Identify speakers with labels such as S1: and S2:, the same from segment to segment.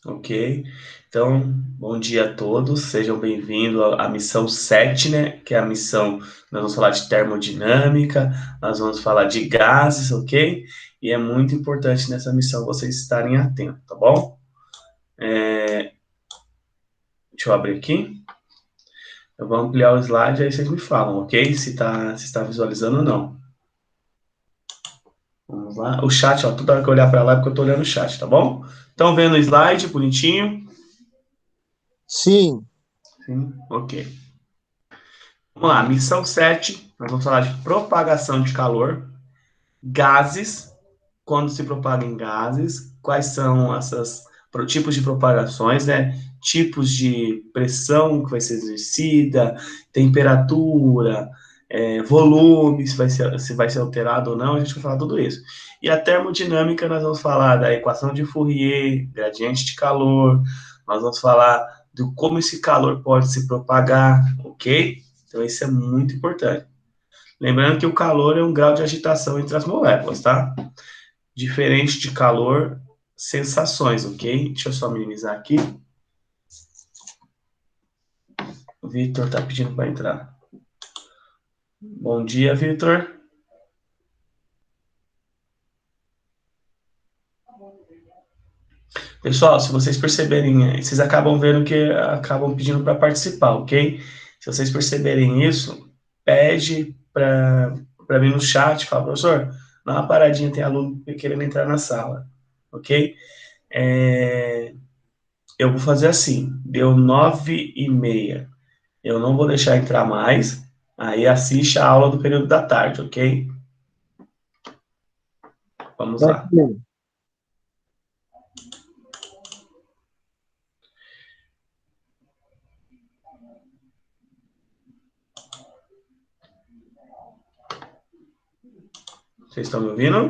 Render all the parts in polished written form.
S1: Ok. Então, bom dia a todos, sejam bem-vindos à missão 7, né? Que é a missão, nós vamos falar de termodinâmica, nós vamos falar de gases, ok? E é muito importante nessa missão vocês estarem atentos, tá bom? Deixa eu abrir aqui. Eu vou ampliar o slide, aí vocês me falam, ok? Se está visualizando ou não. Vamos lá. O chat, ó, toda hora que eu olhar para lá é porque eu estou olhando o chat, tá bom? Estão vendo o slide bonitinho?
S2: Sim,
S1: Sim, ok. Vamos lá, missão 7. Nós vamos falar de propagação de calor, gases, quando se propaga em gases, quais são esses tipos de propagações, né? Tipos de pressão que vai ser exercida, temperatura, volume, se vai ser alterado ou não, a gente vai falar tudo isso. E a termodinâmica, nós vamos falar da equação de Fourier, gradiente de calor, nós vamos falar de como esse calor pode se propagar, ok? Então, isso é muito importante. Lembrando que o calor é um grau de agitação entre as moléculas, tá? Diferente de calor, sensações, ok? Deixa eu só minimizar aqui. O Victor tá pedindo para entrar. Bom dia, Victor. Pessoal, se vocês perceberem, vocês acabam vendo que acabam pedindo para participar, ok? Se vocês perceberem isso, pede para mim no chat, fala, professor, dá uma paradinha, tem aluno querendo entrar na sala, ok? Eu vou fazer assim, deu 9h30. Eu não vou deixar entrar mais. Aí assiste a aula do período da tarde, ok? Vamos
S2: tá
S1: lá.
S2: bem.
S1: Vocês estão me ouvindo?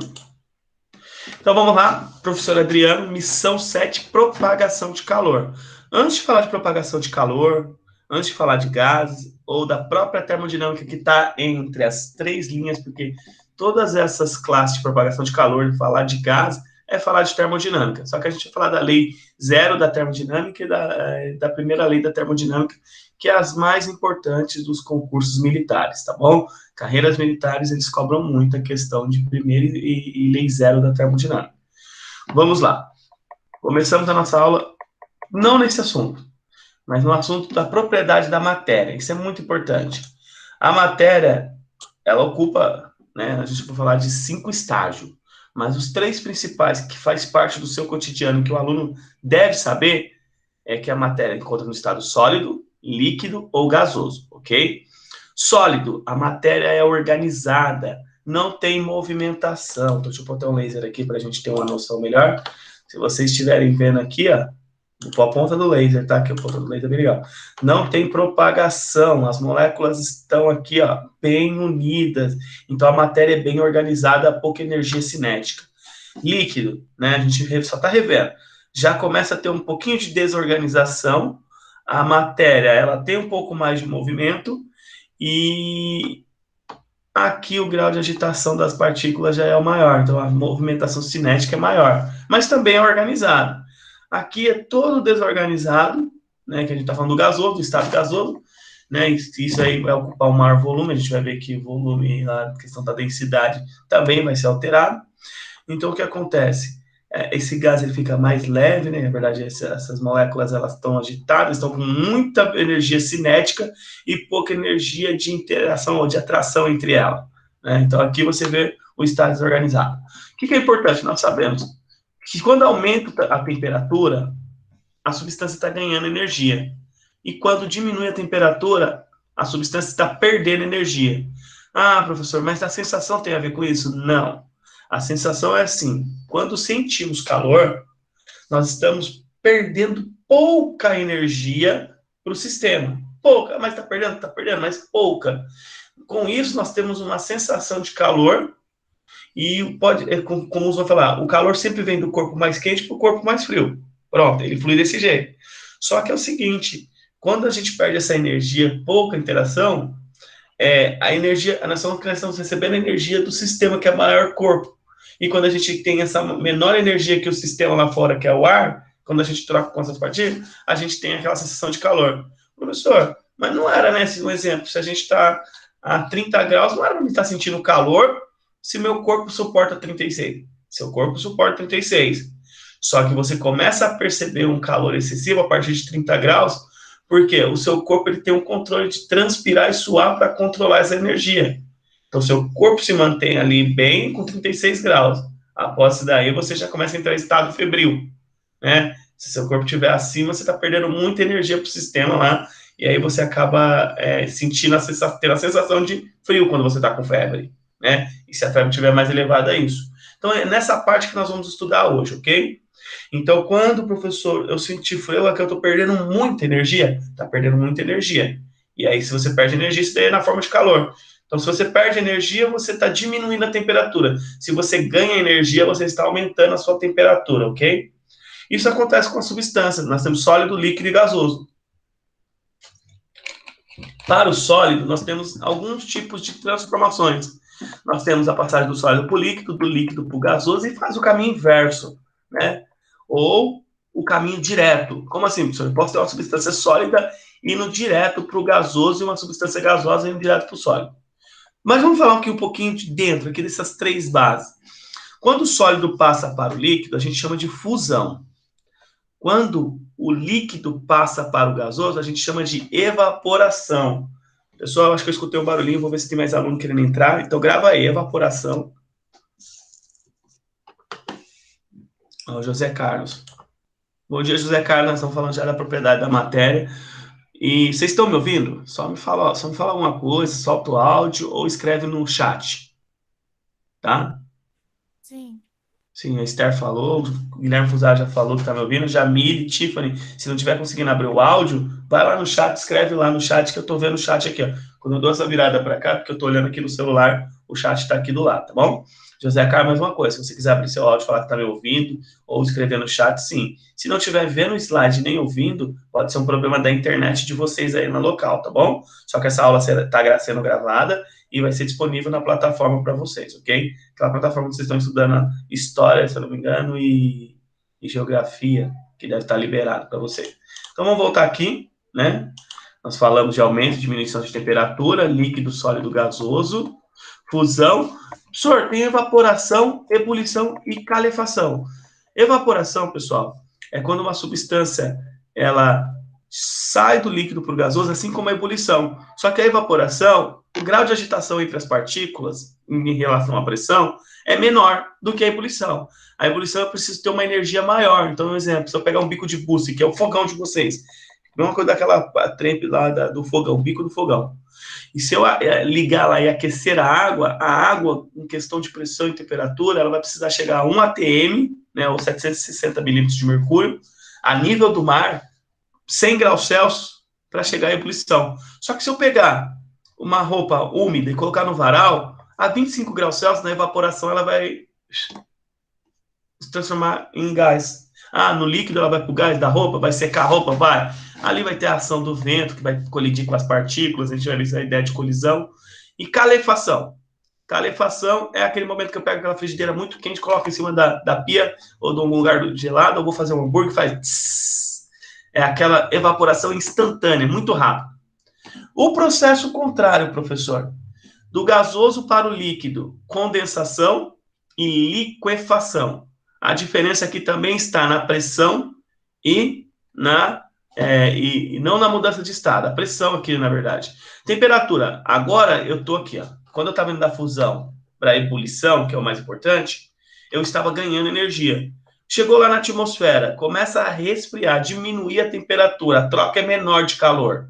S1: Então vamos lá, professor Adriano, missão 7, propagação de calor. Antes de falar de propagação de calor, antes de falar de gases ou da própria termodinâmica que está entre as três linhas, porque todas essas classes de propagação de calor, falar de gás, é falar de termodinâmica. Só que a gente vai falar da lei zero da termodinâmica e da primeira lei da termodinâmica, que é as mais importantes dos concursos militares, tá bom? Carreiras militares, eles cobram muito a questão de primeira e lei zero da termodinâmica. Vamos lá. Começamos a nossa aula, não nesse assunto, mas no assunto da propriedade da matéria. Isso é muito importante. A matéria, ela ocupa, né, a gente vai falar de 5 estágios, mas os três principais que faz parte do seu cotidiano, que o aluno deve saber, é que a matéria encontra no estado sólido, líquido ou gasoso, ok? Sólido, a matéria é organizada, não tem movimentação. Então, deixa eu botar um laser aqui para a gente ter uma noção melhor. Se vocês estiverem vendo aqui, ó, a ponta do laser, tá? Que a ponta do laser é bem legal. Não tem propagação, as moléculas estão aqui, ó, bem unidas. Então, a matéria é bem organizada, pouca energia cinética. Líquido, né? A gente só está revendo. Já começa a ter um pouquinho de desorganização. A matéria, ela tem um pouco mais de movimento, e aqui o grau de agitação das partículas já é o maior, então a movimentação cinética é maior, mas também é organizado. Aqui é todo desorganizado, né, que a gente está falando do gasoso, do estado gasoso, né, isso aí vai ocupar um maior volume, a gente vai ver que o volume, a questão da densidade, também vai ser alterado. Então, o que acontece? Esse gás ele fica mais leve, né? Na verdade, essas moléculas elas estão agitadas, estão com muita energia cinética e pouca energia de interação ou de atração entre elas. Né? Então, aqui você vê o estado desorganizado. O que é importante? Nós sabemos que quando aumenta a temperatura, a substância está ganhando energia. E quando diminui a temperatura, a substância está perdendo energia. Ah, professor, mas a sensação tem a ver com isso? Não. A sensação é assim: quando sentimos calor, nós estamos perdendo pouca energia para o sistema. Pouca, mas está perdendo, mas pouca. Com isso, nós temos uma sensação de calor e pode, como os vai falar, o calor sempre vem do corpo mais quente para o corpo mais frio. Pronto, ele flui desse jeito. Só que é o seguinte, quando a gente perde essa energia, pouca interação, a energia, nós estamos recebendo a energia do sistema, que é o maior corpo. E quando a gente tem essa menor energia que o sistema lá fora, que é o ar, quando a gente troca com essas partículas, a gente tem aquela sensação de calor. Professor, mas não era, né, um exemplo, se a gente está a 30 graus, não era para mim estar sentindo calor se meu corpo suporta 36. Seu corpo suporta 36. Só que você começa a perceber um calor excessivo a partir de 30 graus, porque o seu corpo ele tem um controle de transpirar e suar para controlar essa energia. Então, seu corpo se mantém ali bem com 36 graus. Após isso daí, você já começa a entrar em estado febril, né? Se seu corpo estiver acima, você está perdendo muita energia para o sistema lá, e aí você acaba sentindo tendo a sensação de frio quando você está com febre, né? E se a febre estiver mais elevada, é isso. Então, é nessa parte que nós vamos estudar hoje, ok? Então, quando o professor, eu senti frio, é que eu estou perdendo muita energia, está perdendo muita energia. E aí, se você perde energia, isso daí é na forma de calor. Então, se você perde energia, você está diminuindo a temperatura. Se você ganha energia, você está aumentando a sua temperatura, ok? Isso acontece com as substâncias. Nós temos sólido, líquido e gasoso. Para o sólido, nós temos alguns tipos de transformações. Nós temos a passagem do sólido para o líquido, do líquido para o gasoso, e faz o caminho inverso, né? Ou o caminho direto. Como assim, professor? Eu posso ter uma substância sólida indo direto para o gasoso e uma substância gasosa indo direto para o sólido. Mas vamos falar aqui um pouquinho de dentro, aqui dessas três bases. Quando o sólido passa para o líquido, a gente chama de fusão. Quando o líquido passa para o gasoso, a gente chama de evaporação. Pessoal, acho que eu escutei um barulhinho, vou ver se tem mais aluno querendo entrar. Então, grava aí, evaporação. Ó, José Carlos. Bom dia, José Carlos. Nós estamos falando já da propriedade da matéria. E vocês estão me ouvindo? Só me fala alguma coisa, solta o áudio ou escreve no chat. Tá?
S3: Sim.
S1: Sim, a Esther falou, o Guilherme Fusar já falou que tá me ouvindo, Jamile, Tiffany, se não tiver conseguindo abrir o áudio, vai lá no chat, escreve lá no chat, que eu tô vendo o chat aqui, ó. Quando eu dou essa virada para cá, porque eu tô olhando aqui no celular, o chat tá aqui do lado, tá bom? José Carlos, mais uma coisa, se você quiser abrir seu áudio, falar que tá me ouvindo, ou escrever no chat, sim. Se não estiver vendo o slide nem ouvindo, pode ser um problema da internet de vocês aí no local, tá bom? Só que essa aula tá sendo gravada e vai ser disponível na plataforma para vocês, ok? Aquela plataforma que vocês estão estudando história, se eu não me engano, e geografia, que deve estar liberado para vocês. Então, vamos voltar aqui, né? Nós falamos de aumento e diminuição de temperatura, líquido, sólido, gasoso, fusão. Professor, tem evaporação, ebulição e calefação. Evaporação, pessoal, é quando uma substância, ela sai do líquido para o gasoso, assim como a ebulição. Só que a evaporação, o grau de agitação entre as partículas em relação à pressão é menor do que a ebulição. A ebulição eu preciso ter uma energia maior. Então, um exemplo, se eu pegar um bico de Buse, que é o fogão de vocês, uma coisa daquela trempe lá do fogão, o bico do fogão. E se eu ligar lá e aquecer a água, em questão de pressão e temperatura, ela vai precisar chegar a 1 atm, né, ou 760 milímetros de mercúrio, a nível do mar, 100 graus Celsius, para chegar à ebulição. Só que se eu pegar uma roupa úmida e colocar no varal, a 25 graus Celsius, na evaporação, ela vai se transformar em gás. No líquido ela vai para o gás da roupa, vai secar a roupa, vai. Ali vai ter a ação do vento, que vai colidir com as partículas, a gente vai ver a ideia de colisão. E calefação. Calefação é aquele momento que eu pego aquela frigideira muito quente, coloco em cima da pia, ou de algum lugar gelado, ou vou fazer um hambúrguer, faz tss. É aquela evaporação instantânea, muito rápido. O processo contrário, professor, do gasoso para o líquido, condensação e liquefação. A diferença aqui também está na pressão e não na mudança de estado. A pressão aqui, na verdade. Temperatura. Agora eu estou aqui, ó. Quando eu estava indo da fusão para a ebulição, que é o mais importante, eu estava ganhando energia. Chegou lá na atmosfera, começa a resfriar, diminuir a temperatura, a troca é menor de calor.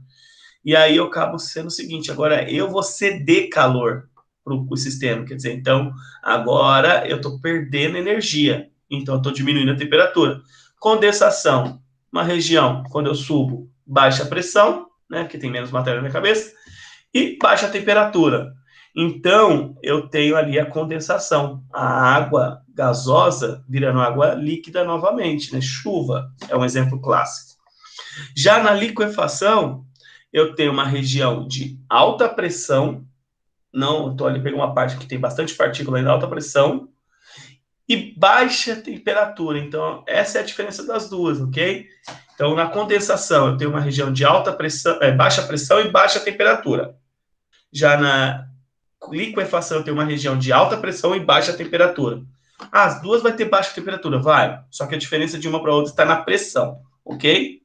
S1: E aí eu acabo sendo o seguinte, agora eu vou ceder calor para o sistema, quer dizer, então agora eu estou perdendo energia, então eu estou diminuindo a temperatura. Condensação, uma região, quando eu subo, baixa a pressão, né, porque tem menos matéria na minha cabeça, e baixa a temperatura. Então, eu tenho ali a condensação, a água gasosa virando água líquida novamente, né? Chuva é um exemplo clássico. Já na liquefação, eu tenho uma região de alta pressão, não, estou ali pegando uma parte que tem bastante partícula em alta pressão, e baixa temperatura. Então, essa é a diferença das duas, ok? Então, na condensação, eu tenho uma região de alta pressão, baixa pressão e baixa temperatura. Já na liquefação, eu tenho uma região de alta pressão e baixa temperatura. As duas vai ter baixa temperatura, vai. Só que a diferença de uma para outra está na pressão, ok?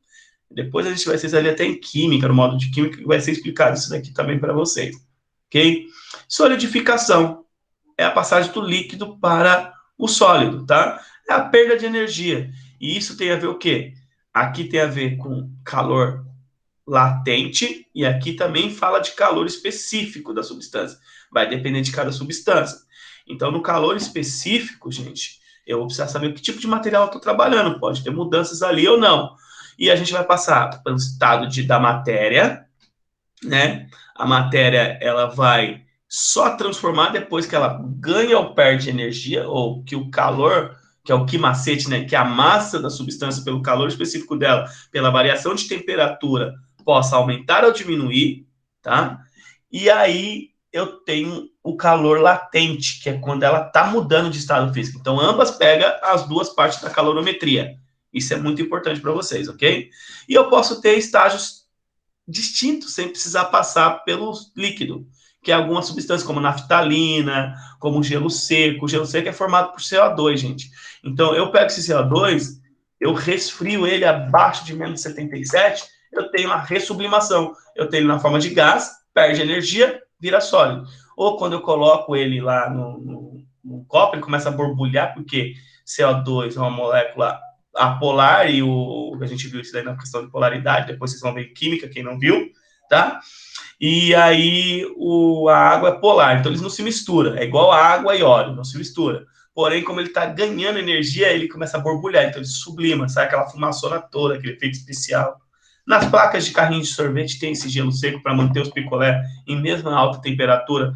S1: Depois a gente vai ser ali até em química, no módulo de química, que vai ser explicado isso daqui também para vocês, ok? Solidificação é a passagem do líquido para o sólido, tá? É a perda de energia. E isso tem a ver o quê? Aqui tem a ver com calor latente e aqui também fala de calor específico da substância. Vai depender de cada substância. Então, no calor específico, gente, eu vou precisar saber que tipo de material eu estou trabalhando. Pode ter mudanças ali ou não. E a gente vai passar pelo estado da matéria, né? A matéria, ela vai só transformar depois que ela ganha ou perde energia, ou que o calor, que é o quimacete, né? Que a massa da substância, pelo calor específico dela, pela variação de temperatura, possa aumentar ou diminuir, tá? E aí eu tenho o calor latente, que é quando ela está mudando de estado físico. Então, ambas pegam as duas partes da calorimetria. Isso é muito importante para vocês, ok? E eu posso ter estágios distintos, sem precisar passar pelo líquido, que é alguma substância como naftalina, como gelo seco. O gelo seco é formado por CO2, gente. Então, eu pego esse CO2, eu resfrio ele abaixo de menos 77, eu tenho a ressublimação. Eu tenho ele na forma de gás, perde energia, vira sólido. Ou quando eu coloco ele lá no copo, ele começa a borbulhar, porque CO2 é uma molécula apolar, e a gente viu isso daí na questão de polaridade, depois vocês vão ver em química, quem não viu, tá? E aí a água é polar, então eles não se misturam, é igual a água e óleo, não se mistura. Porém, como ele está ganhando energia, ele começa a borbulhar, então ele sublima, sai aquela fumaçona toda, aquele efeito especial. Nas placas de carrinho de sorvete tem esse gelo seco para manter os picolé em mesma alta temperatura.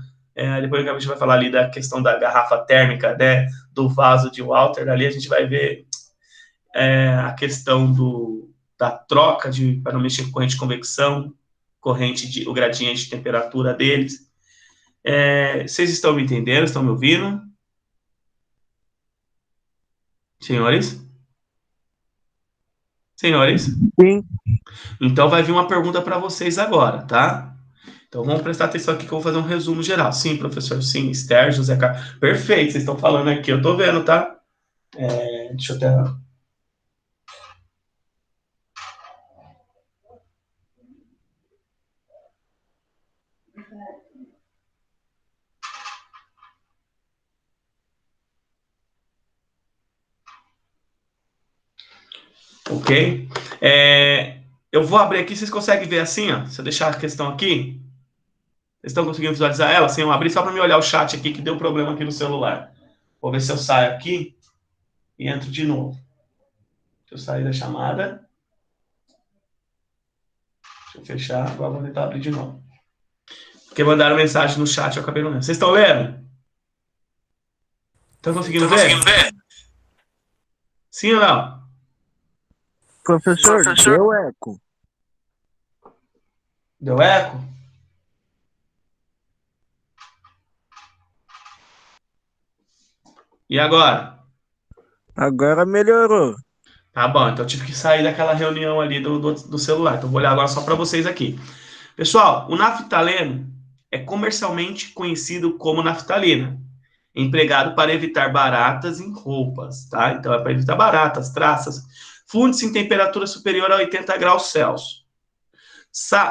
S1: Depois a gente vai falar ali da questão da garrafa térmica, né, do vaso de Walter, ali a gente vai ver a questão da troca para não mexer com corrente de convecção, o gradiente de temperatura deles. Vocês estão me entendendo? Estão me ouvindo? Senhores? Senhores?
S2: Sim.
S1: Então vai vir uma pergunta para vocês agora, tá? Então vamos prestar atenção aqui que eu vou fazer um resumo geral. Sim, professor, sim, Esther, José Carlos. Perfeito, vocês estão falando aqui, eu tô vendo, tá? Deixa eu até... Ok? Eu vou abrir aqui, vocês conseguem ver assim, ó? Se eu deixar a questão aqui, vocês estão conseguindo visualizar ela? Sem eu abrir, só para me olhar o chat aqui, que deu problema aqui no celular. Vou ver se eu saio aqui e entro de novo. Deixa eu sair da chamada. Deixa eu fechar, agora vou tentar abrir de novo. Porque mandaram mensagem no chat, eu acabei não lendo. Vocês estão lendo? Estão conseguindo ver? Sim ou não?
S2: Professor, deu eco.
S1: Deu eco? E agora?
S2: Agora melhorou.
S1: Tá bom, então eu tive que sair daquela reunião ali do celular. Então vou olhar agora só para vocês aqui. Pessoal, o naftaleno é comercialmente conhecido como naftalina, empregado para evitar baratas em roupas, tá? Então é para evitar baratas, traças. Funde-se em temperatura superior a 80 graus Celsius.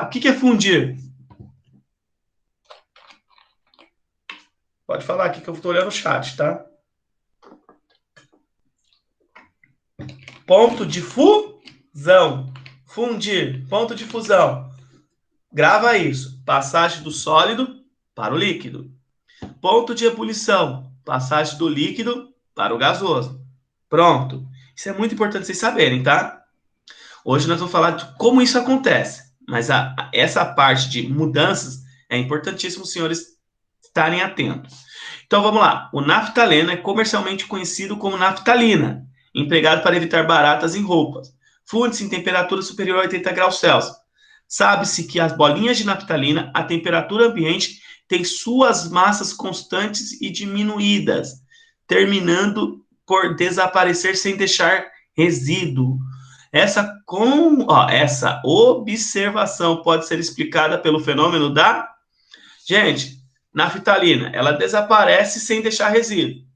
S1: O que é fundir? Pode falar aqui que eu estou olhando o chat, tá? Ponto de fusão. Fundir, ponto de fusão. Grava isso. Passagem do sólido para o líquido. Ponto de ebulição. Passagem do líquido para o gasoso. Pronto. Isso é muito importante vocês saberem, tá? Hoje nós vamos falar de como isso acontece. Mas essa parte de mudanças é importantíssimo os senhores estarem atentos. Então vamos lá. O naftaleno é comercialmente conhecido como naftalina, empregado para evitar baratas em roupas. Funde-se em temperatura superior a 80 graus Celsius. Sabe-se que as bolinhas de naftalina, a temperatura ambiente, têm suas massas constantes e diminuídas, terminando por desaparecer sem deixar resíduo. Essa observação pode ser explicada pelo fenômeno da... Gente, naftalina, ela desaparece sem deixar resíduo.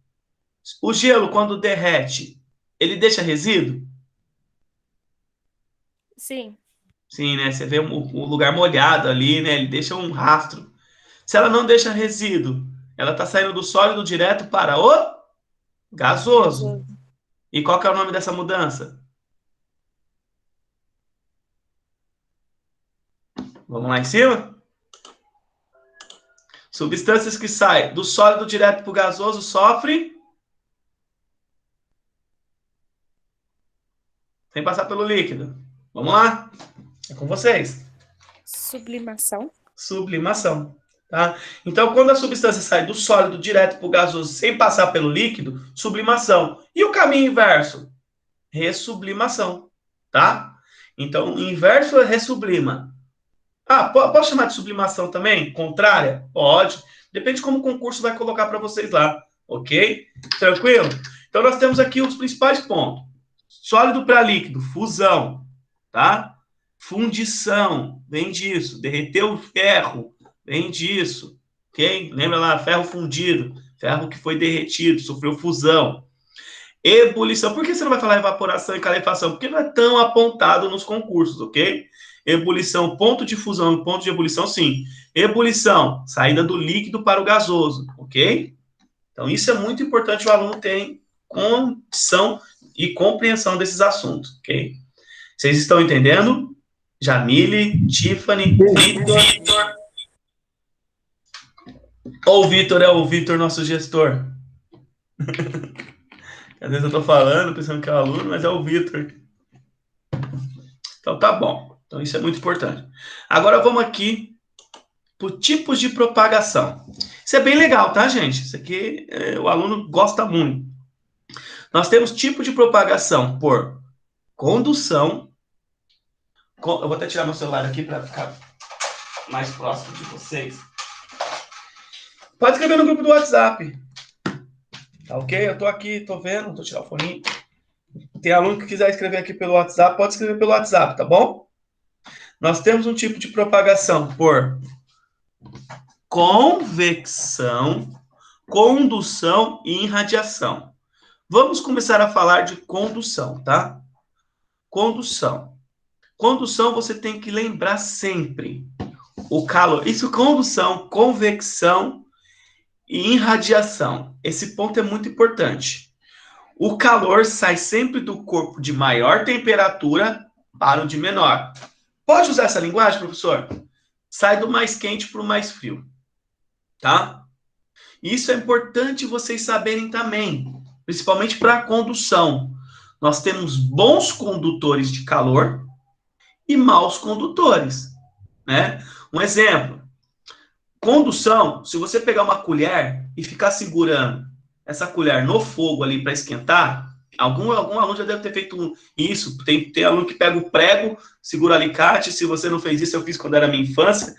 S1: O gelo, quando derrete, ele deixa resíduo?
S3: Sim.
S1: Sim, né? Você vê o lugar molhado ali, né? Ele deixa um rastro. Se ela não deixa resíduo, ela está saindo do sólido direto para o gasoso. E qual que é o nome dessa mudança? Vamos lá em cima? Substâncias que saem do sólido direto para o gasoso sofrem sem passar pelo líquido. Vamos lá? É com vocês.
S3: Sublimação.
S1: Sublimação. Tá? Então, quando a substância sai do sólido direto para o gasoso sem passar pelo líquido, sublimação. E o caminho inverso? Ressublimação. Tá? Então, o inverso é ressublima. Posso chamar de sublimação também? Contrária? Pode. Depende de como o concurso vai colocar para vocês lá. Ok? Tranquilo? Então, nós temos aqui os principais pontos. Sólido para líquido, fusão. Tá? Fundição, vem disso. Derreteu o ferro, vem disso. Ok? Lembra lá, ferro fundido. Ferro que foi derretido, sofreu fusão. Ebulição. Por que você não vai falar evaporação e calefação? Porque não é tão apontado nos concursos, ok? Ebulição, ponto de fusão e ponto de ebulição, sim. Ebulição, saída do líquido para o gasoso, ok? Então, isso é muito importante, o aluno ter condição e compreensão desses assuntos, ok? Vocês estão entendendo? Jamile, Tiffany, Vitor. Ou o Vitor é o Vitor, nosso gestor? Às vezes eu tô falando, pensando que é o aluno, mas é o Vitor. Então tá bom. Então isso é muito importante. Agora vamos aqui por tipos de propagação. Isso é bem legal, tá, gente? Isso aqui o aluno gosta muito. Nós temos tipo de propagação por condução. Eu vou até tirar meu celular aqui para ficar mais próximo de vocês. Pode escrever no grupo do WhatsApp. Tá ok? Eu tô aqui, tô vendo, vou tirar o fone. Tem aluno que quiser escrever aqui pelo WhatsApp, pode escrever pelo WhatsApp, tá bom? Nós temos um tipo de propagação por convecção, condução e irradiação. Vamos começar a falar de condução, tá? Condução. Condução você tem que lembrar sempre. O calor. Isso, condução, convecção e irradiação. Esse ponto é muito importante. O calor sai sempre do corpo de maior temperatura para o de menor. Pode usar essa linguagem, professor? Sai do mais quente para o mais frio. Tá? Isso é importante vocês saberem também, principalmente para a condução. Nós temos bons condutores de calor e maus condutores, né? Um exemplo, condução, se você pegar uma colher e ficar segurando essa colher no fogo ali para esquentar, algum aluno já deve ter feito isso. Tem aluno que pega o prego, segura o alicate. Se você não fez isso, eu fiz quando era minha infância,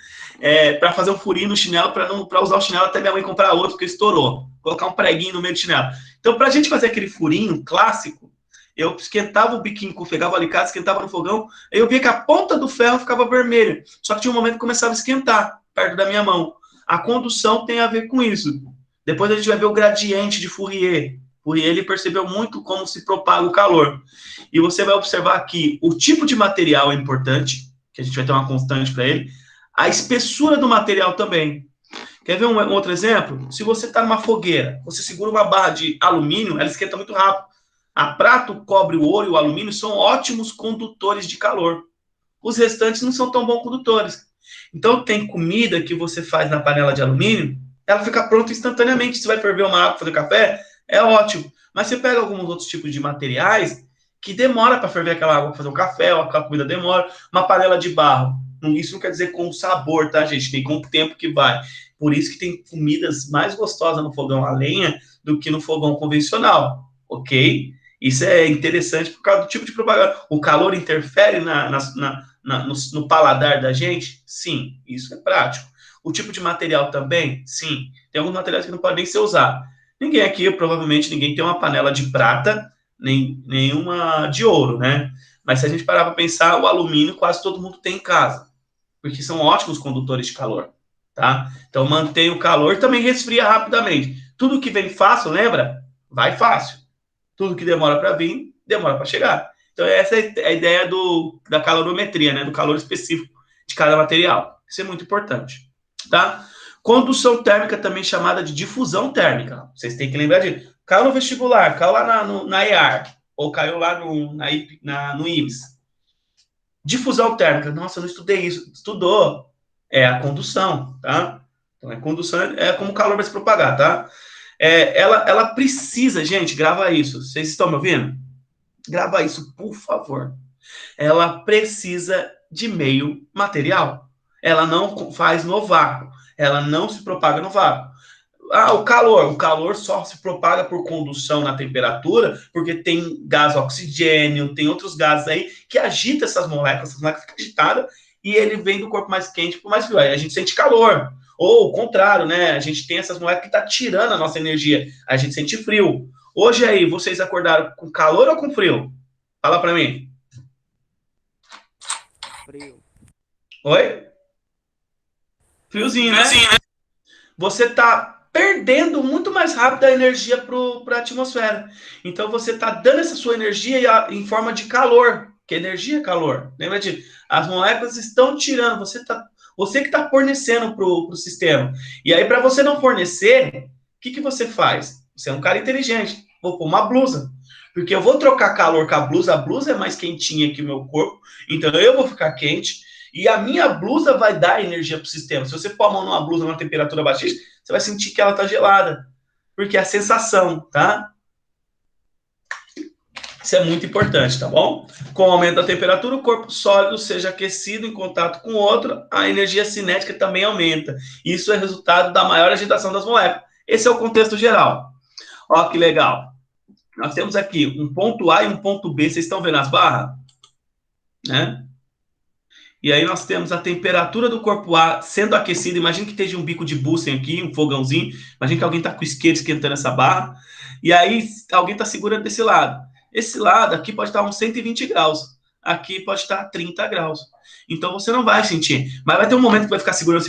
S1: para fazer um furinho no chinelo, para usar o chinelo até minha mãe comprar outro, porque estourou. Colocar um preguinho no meio do chinelo. Então, para a gente fazer aquele furinho clássico, eu esquentava o biquinho, pegava o alicate, esquentava no fogão, aí eu via que a ponta do ferro ficava vermelha. Só que tinha um momento que começava a esquentar, perto da minha mão. A condução tem a ver com isso. Depois a gente vai ver o gradiente de Fourier. Fourier, ele percebeu muito como se propaga o calor. E você vai observar que o tipo de material é importante, que a gente vai ter uma constante para ele, a espessura do material também. Quer ver um outro exemplo? Se você está numa fogueira, você segura uma barra de alumínio, ela esquenta muito rápido. A prata, o cobre, o ouro e o alumínio são ótimos condutores de calor. Os restantes não são tão bons condutores. Então, tem comida que você faz na panela de alumínio, ela fica pronta instantaneamente. Você vai ferver uma água para fazer café, é ótimo. Mas você pega alguns outros tipos de materiais que demora para ferver aquela água para fazer um café, ou aquela comida demora. Uma panela de barro. Isso não quer dizer com sabor, tá, gente? Tem com o tempo que vai. Por isso que tem comidas mais gostosas no fogão a lenha do que no fogão convencional, ok? Isso é interessante por causa do tipo de propaganda. O calor interfere no paladar da gente? Sim, isso é prático. O tipo de material também? Sim. Tem alguns materiais que não podem nem ser usados. Ninguém aqui, provavelmente, ninguém tem uma panela de prata, nem nenhuma de ouro, né? Mas se a gente parar para pensar, o alumínio quase todo mundo tem em casa, porque são ótimos condutores de calor, tá? Então mantém o calor e também resfria rapidamente. Tudo que vem fácil, lembra? Vai fácil. Tudo que demora para vir, demora para chegar. Então essa é a ideia da calorimetria, né? Do calor específico de cada material. Isso é muito importante, tá? Condução térmica também chamada de difusão térmica. Vocês têm que lembrar disso. Caiu no vestibular, caiu lá na EAR, ou caiu lá no IMS. Difusão térmica. Nossa, eu não estudei isso. Estudou. É a condução, tá? Então, a condução é como o calor vai se propagar, tá? Ela precisa, gente, grava isso. Vocês estão me ouvindo? Grava isso, por favor. Ela precisa de meio material. Ela não faz no vácuo. Ela não se propaga no vácuo. O calor só se propaga por condução na temperatura, porque tem gás oxigênio, tem outros gases aí que agitam essas moléculas ficam agitadas e ele vem do corpo mais quente para o mais frio. Aí a gente sente calor. Ou o contrário, né? A gente tem essas moléculas que estão tirando a nossa energia. A gente sente frio. Hoje aí, vocês acordaram com calor ou com frio? Fala para mim.
S2: Frio.
S1: Oi? Friozinho, né? Você está perdendo muito mais rápido a energia para a atmosfera. Então você está dando essa sua energia em forma de calor, que energia é calor. Lembra disso? As moléculas estão tirando, você que está fornecendo para o sistema. E aí, para você não fornecer, o que você faz? Você é um cara inteligente. Vou pôr uma blusa. Porque eu vou trocar calor com a blusa é mais quentinha que o meu corpo, então eu vou ficar quente. E a minha blusa vai dar energia para o sistema. Se você pôr a mão numa blusa numa temperatura baixíssima, você vai sentir que ela está gelada. Porque é a sensação, tá? Isso é muito importante, tá bom? Com o aumento da temperatura, o corpo sólido seja aquecido em contato com o outro, a energia cinética também aumenta. Isso é resultado da maior agitação das moléculas. Esse é o contexto geral. Ó, que legal. Nós temos aqui um ponto A e um ponto B. Vocês estão vendo as barras? Né? E aí nós temos a temperatura do corpo A sendo aquecida. Imagina que esteja um bico de Bunsen aqui, um fogãozinho. Imagina que alguém está com o isqueiro esquentando essa barra. E aí alguém está segurando desse lado. Esse lado aqui pode estar uns 120 graus. Aqui pode estar 30 graus. Então você não vai sentir. Mas vai ter um momento que vai ficar segurando,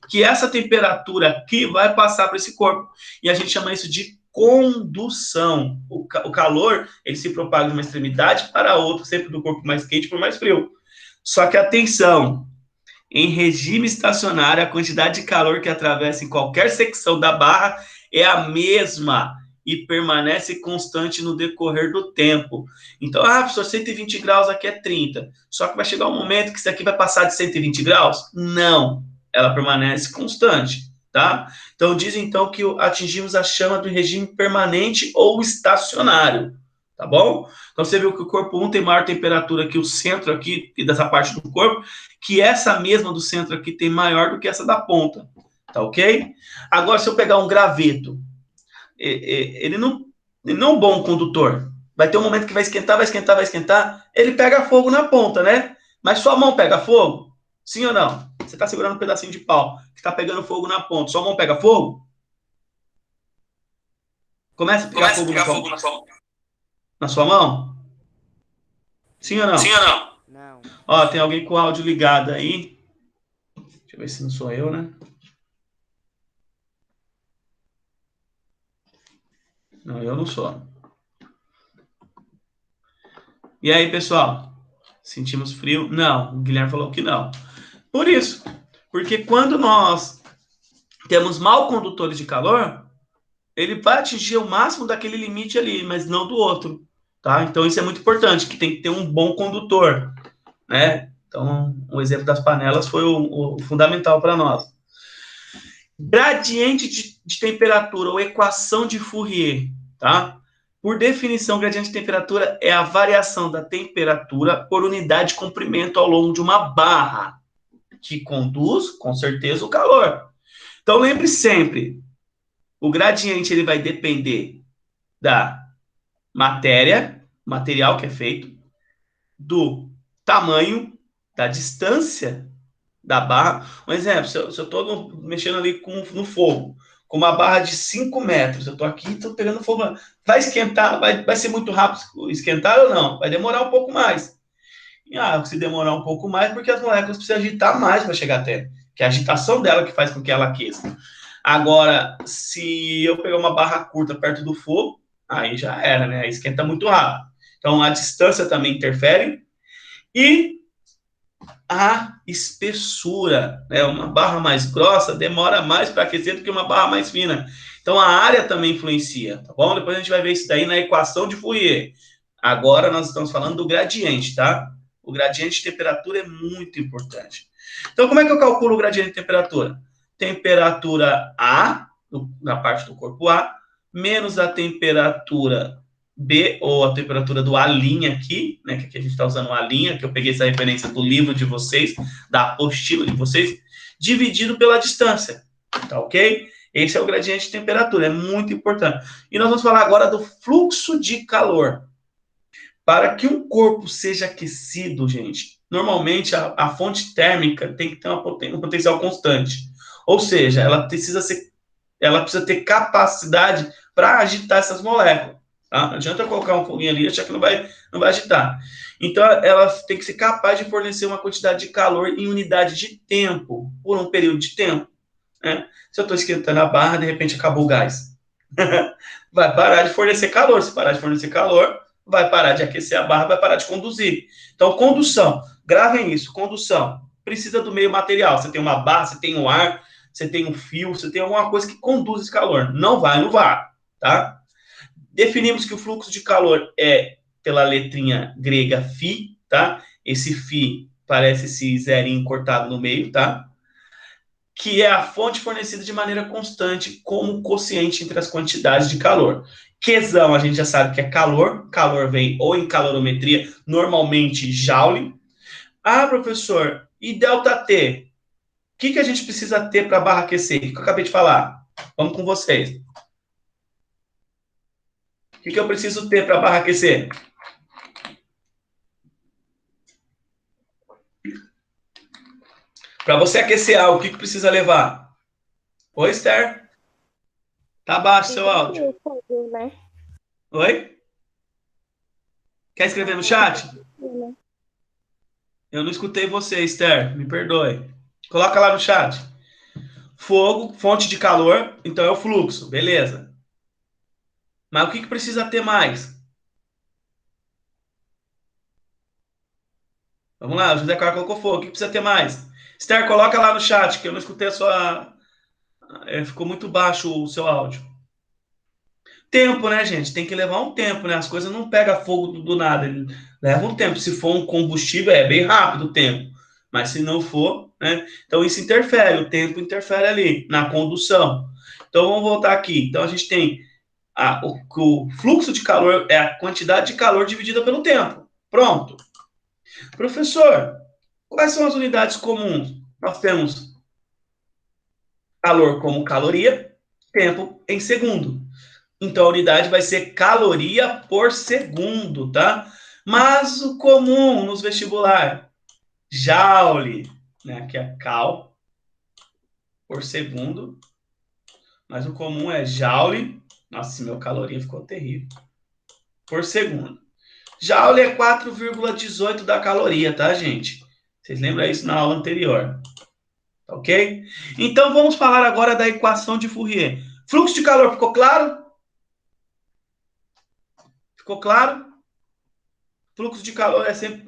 S1: que essa temperatura aqui vai passar para esse corpo. E a gente chama isso de condução. O calor, ele se propaga de uma extremidade para a outra, sempre do corpo mais quente para o mais frio. Só que atenção, em regime estacionário, a quantidade de calor que atravessa em qualquer secção da barra é a mesma e permanece constante no decorrer do tempo. Então, professor, 120 graus aqui é 30. Só que vai chegar um momento que isso aqui vai passar de 120 graus? Não, ela permanece constante, tá? Então, diz então que atingimos a chama do regime permanente ou estacionário. Tá bom? Então você viu que o corpo 1 tem maior temperatura que o centro aqui, dessa parte do corpo, que essa mesma do centro aqui tem maior do que essa da ponta. Tá ok? Agora, se eu pegar um graveto, ele não é um bom condutor. Vai ter um momento que vai esquentar, ele pega fogo na ponta, né? Mas sua mão pega fogo? Sim ou não? Você está segurando um pedacinho de pau que está pegando fogo na ponta. Sua mão pega fogo? Começa a pegar fogo na sua mão? Sim ou não?
S2: Sim ou não? Não.
S1: Ó, tem alguém com o áudio ligado aí. Deixa eu ver se não sou eu, né? Não, eu não sou. E aí, pessoal? Sentimos frio? Não, o Guilherme falou que não. Por isso, porque quando nós temos mal condutores de calor, ele vai atingir o máximo daquele limite ali, mas não do outro, tá? Então isso é muito importante, que tem que ter um bom condutor, né? Então, o exemplo das panelas foi o fundamental para nós. Gradiente de temperatura, ou equação de Fourier, tá? Por definição, gradiente de temperatura é a variação da temperatura por unidade de comprimento ao longo de uma barra, que conduz, com certeza, o calor. Então, lembre sempre, o gradiente ele vai depender da material que é feito, do tamanho, da distância da barra. Um exemplo, se eu estou mexendo ali no fogo, com uma barra de 5 metros. Eu estou aqui, estou pegando fogo. Vai esquentar? Vai ser muito rápido esquentar ou não? Vai demorar um pouco mais. Se demorar um pouco mais, porque as moléculas precisam agitar mais para chegar até. Que é a agitação dela que faz com que ela aqueça. Agora, se eu pegar uma barra curta perto do fogo, aí já era, né? Aí esquenta muito rápido. Então, a distância também interfere. E a espessura, né? Uma barra mais grossa demora mais para aquecer do que uma barra mais fina. Então, a área também influencia, tá bom? Depois a gente vai ver isso daí na equação de Fourier. Agora, nós estamos falando do gradiente, tá? O gradiente de temperatura é muito importante. Então, como é que eu calculo o gradiente de temperatura? Temperatura A, na parte do corpo A, menos a temperatura B, ou a temperatura do A' aqui, né, que aqui a gente está usando o A', que eu peguei essa referência do livro de vocês, da apostila de vocês, dividido pela distância, tá ok? Esse é o gradiente de temperatura, é muito importante. E nós vamos falar agora do fluxo de calor. Para que um corpo seja aquecido, gente, normalmente a fonte térmica tem que ter um potencial constante. Ou seja, ela precisa ter capacidade para agitar essas moléculas. Tá? Não adianta eu colocar um foguinho ali e achar que não vai agitar. Então, ela tem que ser capaz de fornecer uma quantidade de calor em unidade de tempo, por um período de tempo. Né? Se eu estou esquentando a barra, de repente acabou o gás. Vai parar de fornecer calor. Se parar de fornecer calor, vai parar de aquecer a barra, vai parar de conduzir. Então, condução. Gravem isso, condução. Precisa do meio material. Você tem uma barra, você tem um ar, você tem um fio, você tem alguma coisa que conduz esse calor. Não vai no ar, tá? Definimos que o fluxo de calor é pela letrinha grega φ, tá? Esse φ parece esse zerinho cortado no meio, tá? Que é a fonte fornecida de maneira constante como quociente entre as quantidades de calor. Qzão, a gente já sabe que é calor. Calor vem ou em calorimetria, normalmente Joule. Ah, professor, e ΔT? O que a gente precisa ter para a barra aquecer? O que eu acabei de falar? Vamos com vocês. O que eu preciso ter para a barra aquecer? Para você aquecer algo, o que precisa levar? Oi, Esther? Tá baixo seu áudio.
S3: Né?
S1: Oi? Quer escrever no chat? Eu não escutei você, Esther. Me perdoe. Coloca lá no chat. Fogo, fonte de calor, então é o fluxo. Beleza. Mas o que precisa ter mais? Vamos lá, o José Carlos colocou fogo. O que precisa ter mais? Esther, coloca lá no chat, que eu não escutei a sua... ficou muito baixo o seu áudio. Tempo, né, gente? Tem que levar um tempo, né? As coisas não pegam fogo do nada. Leva um tempo. Se for um combustível, é bem rápido o tempo. Mas se não for, né? Então isso interfere. O tempo interfere ali na condução. Então vamos voltar aqui. Então a gente tem o fluxo de calor é a quantidade de calor dividida pelo tempo. Pronto. Professor, quais são as unidades comuns? Nós temos calor como caloria, tempo em segundo. Então, a unidade vai ser caloria por segundo, tá? Mas o comum nos vestibular, Joule, né? Que é cal por segundo. Mas o comum é Joule. Nossa, meu caloria ficou terrível. Por segundo. Joule é 4,18 da caloria, tá, gente? Vocês lembram isso na aula anterior. Ok? Então, vamos falar agora da equação de Fourier. Fluxo de calor, ficou claro? Ficou claro? Fluxo de calor é sempre...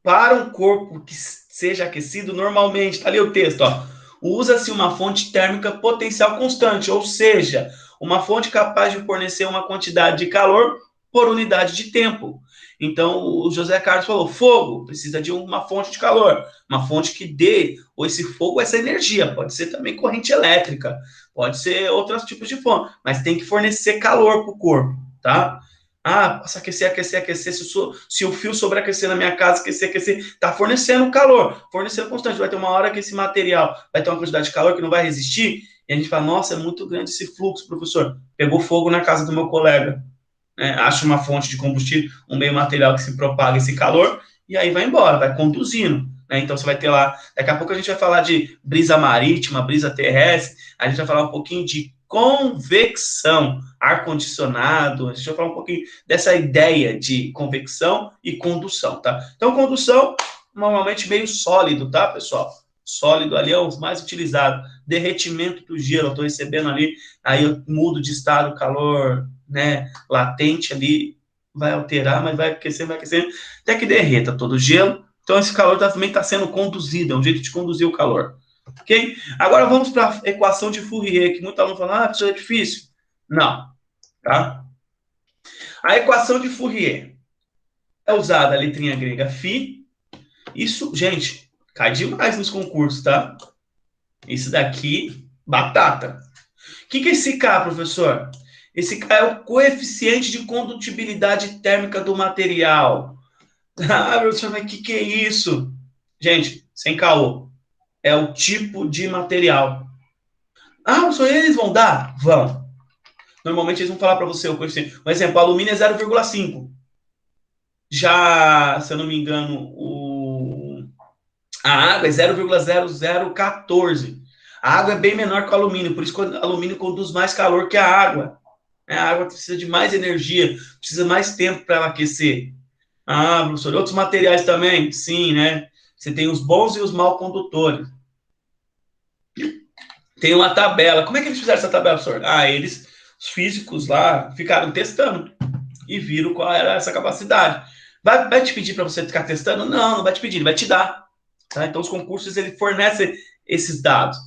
S1: para um corpo que seja aquecido, normalmente, tá ali o texto, usa-se uma fonte térmica potencial constante, ou seja, uma fonte capaz de fornecer uma quantidade de calor por unidade de tempo. Então, o José Carlos falou, fogo precisa de uma fonte de calor, uma fonte que dê, ou esse fogo, essa energia, pode ser também corrente elétrica, pode ser outros tipos de fonte, mas tem que fornecer calor para o corpo, tá? Posso aquecer. Se o fio sobreaquecer na minha casa, aquecer, tá fornecendo calor, fornecendo constante. Vai ter uma hora que esse material vai ter uma quantidade de calor que não vai resistir, e a gente fala, nossa, é muito grande esse fluxo, professor. Pegou fogo na casa do meu colega. Acha uma fonte de combustível, um meio material que se propaga esse calor, e aí vai embora, vai conduzindo. Né? Então você vai ter lá, daqui a pouco a gente vai falar de brisa marítima, brisa terrestre, a gente vai falar um pouquinho de convecção, ar-condicionado, a gente vai falar um pouquinho dessa ideia de convecção e condução, tá? Então, condução, normalmente meio sólido, tá, pessoal? Sólido ali é o mais utilizado. Derretimento do gelo, eu estou recebendo ali, aí eu mudo de estado, calor, né, latente ali, vai alterar, mas vai aquecendo, até que derreta todo o gelo. Então, esse calor também está sendo conduzido, é um jeito de conduzir o calor. Ok? Agora vamos para a equação de Fourier, que muita aluno fala, isso é difícil. Não, tá? A equação de Fourier é usada a letrinha grega φ. Isso, gente, cai demais nos concursos, tá? Isso daqui, batata. O que é esse K, professor? Esse K é o coeficiente de condutibilidade térmica do material. Ah, professor, mas o que é isso? Gente, sem caô. É o tipo de material. Ah, professor, eles vão dar? Vão. Normalmente eles vão falar para você o coeficiente. Por exemplo, o alumínio é 0,5. Já, se eu não me engano, a água é 0,0014. A água é bem menor que o alumínio, por isso que o alumínio conduz mais calor que a água. A água precisa de mais energia, precisa mais tempo para ela aquecer. Ah, professor, outros materiais também? Sim, né? Você tem os bons e os mal condutores. Tem uma tabela. Como é que eles fizeram essa tabela, professor? Ah, eles, os físicos lá, ficaram testando e viram qual era essa capacidade. Vai te pedir para você ficar testando? Não, não vai te pedir, ele vai te dar. Tá? Então, os concursos, ele fornece esses dados.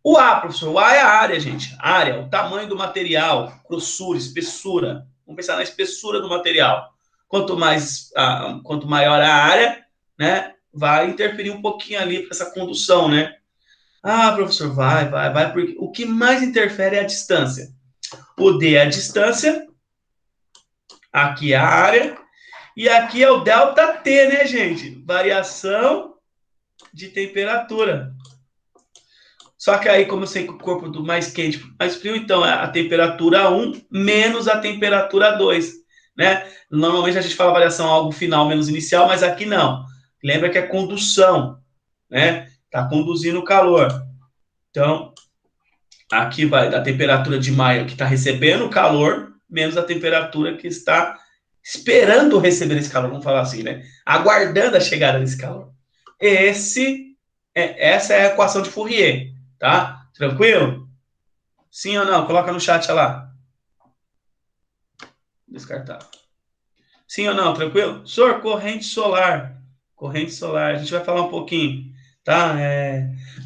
S1: O A, professor, o A é a área, gente. Área, o tamanho do material, grossura, espessura. Vamos pensar na espessura do material. Quanto maior a área, né, vai interferir um pouquinho ali para essa condução, né? Ah, professor, vai, porque o que mais interfere é a distância. O D é a distância, aqui é a área, e aqui é o delta T, né, gente? Variação de temperatura. Só que aí, como eu sei que o corpo do mais quente, mais frio, então é a temperatura 1 menos a temperatura 2, né? Normalmente a gente fala variação algo final menos inicial, mas aqui não. Lembra que é condução, né? Tá conduzindo o calor. Então, aqui vai da temperatura de maio que está recebendo o calor, menos a temperatura que está esperando receber esse calor, vamos falar assim, né? Aguardando a chegada desse calor. Essa é a equação de Fourier, tá? Tranquilo? Sim ou não? Coloca no chat lá. Descartar. Sim ou não? Tranquilo? Senhor, corrente solar. Corrente solar. A gente vai falar um pouquinho, tá?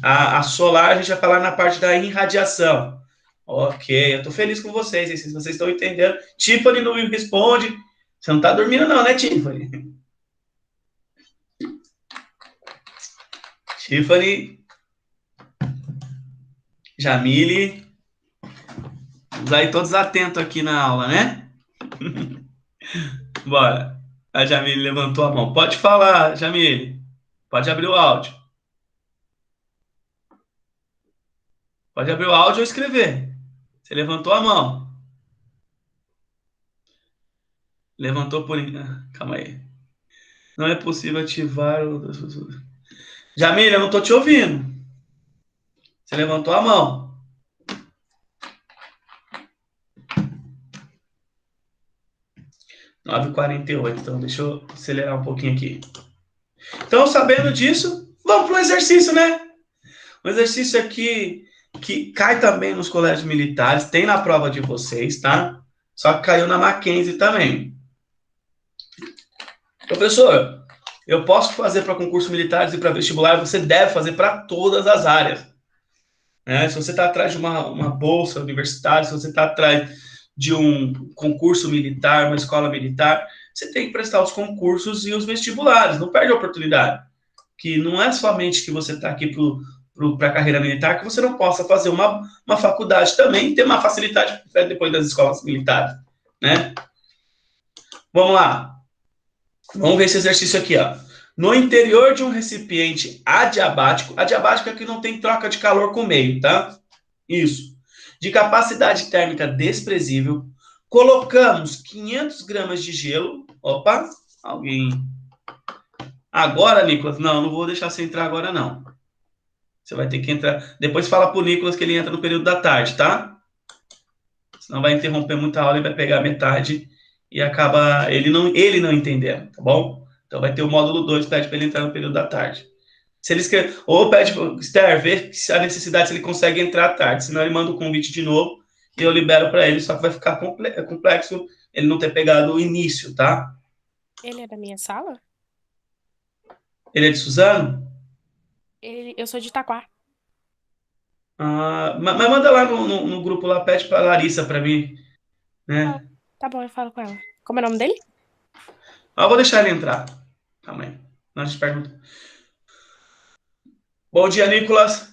S1: A solar a gente vai falar na parte da irradiação. Ok, eu tô feliz com vocês, se vocês estão entendendo. Tiffany não me responde. Você não tá dormindo não, né, Tiffany? Tiffany. Jamile. Vamos aí todos atentos aqui na aula, né? Bora. A Jamile levantou a mão. Pode falar, Jamile. Pode abrir o áudio. Pode abrir o áudio ou escrever. Você levantou a mão. Levantou por... Calma aí. Não é possível ativar o... Jamile, eu não tô te ouvindo. Você levantou a mão. Nove h 48. Então, deixa eu acelerar um pouquinho aqui. Então, sabendo disso, vamos para o exercício, né? Um exercício aqui que cai também nos colégios militares, tem na prova de vocês, tá? Só que caiu na Mackenzie também. Professor, eu posso fazer para concursos militares e para vestibular, você deve fazer para todas as áreas. Né? Se você está atrás de uma bolsa universitária, se você está atrás de um concurso militar, uma escola militar, você tem que prestar os concursos e os vestibulares, não perde a oportunidade. Que não é somente que você está aqui para a carreira militar, que você não possa fazer uma faculdade também e ter uma facilidade depois das escolas militares, né? Vamos lá. Vamos ver esse exercício aqui, ó. No interior de um recipiente adiabático é que não tem troca de calor com o meio, tá? Isso. De capacidade térmica desprezível, colocamos 500 gramas de gelo. Opa, alguém Agora, Nicolas, não vou deixar você entrar agora, não. Você vai ter que entrar. Depois fala pro Nicolas que ele entra no período da tarde, tá? Senão vai interromper muita aula e vai pegar metade e acaba ele não entendendo, tá bom? Então vai ter o módulo 2, pede para ele entrar no período da tarde. Se ele escreve, ou pede, Esther, vê se a necessidade, se ele consegue entrar à tarde, senão ele manda o convite de novo e eu libero para ele, só que vai ficar complexo ele não ter pegado o início, tá?
S3: Ele é da minha sala?
S1: Ele é de Suzano?
S3: Eu sou de Itaquá.
S1: Ah, mas manda lá no grupo lá, pede para Larissa para mim,
S3: Ah,
S1: né?
S3: tá bom, eu falo com ela. Como é o nome dele?
S1: Ah, eu vou deixar ele entrar. Calma aí. Não, a gente pergunta. Bom dia, Nicolas.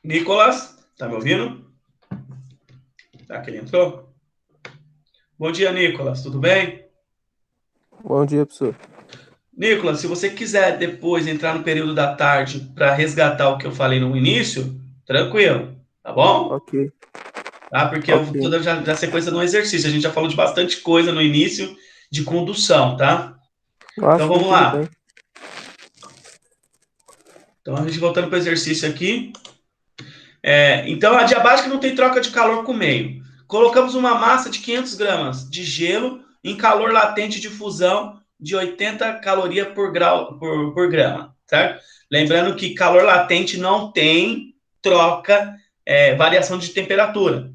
S1: Nicolas, tá me ouvindo? Tá, que ele entrou? Bom dia, Nicolas, tudo bem?
S4: Bom dia, professor.
S1: Nicolas, se você quiser depois entrar no período da tarde para resgatar o que eu falei no início, tranquilo, tá bom?
S4: Ok,
S1: Tá? Porque eu tô
S4: ok.
S1: dando já sequência no exercício. A gente já falou de bastante coisa no início de condução, tá? Então
S4: Acho que
S1: vamos
S4: tudo
S1: lá.
S4: bem.
S1: Então a gente voltando para o exercício aqui. Então a diabática não tem troca de calor com o meio. Colocamos uma massa de 500 gramas de gelo em calor latente de fusão de 80 calorias por grama, certo? Lembrando que calor latente não tem troca, variação de temperatura.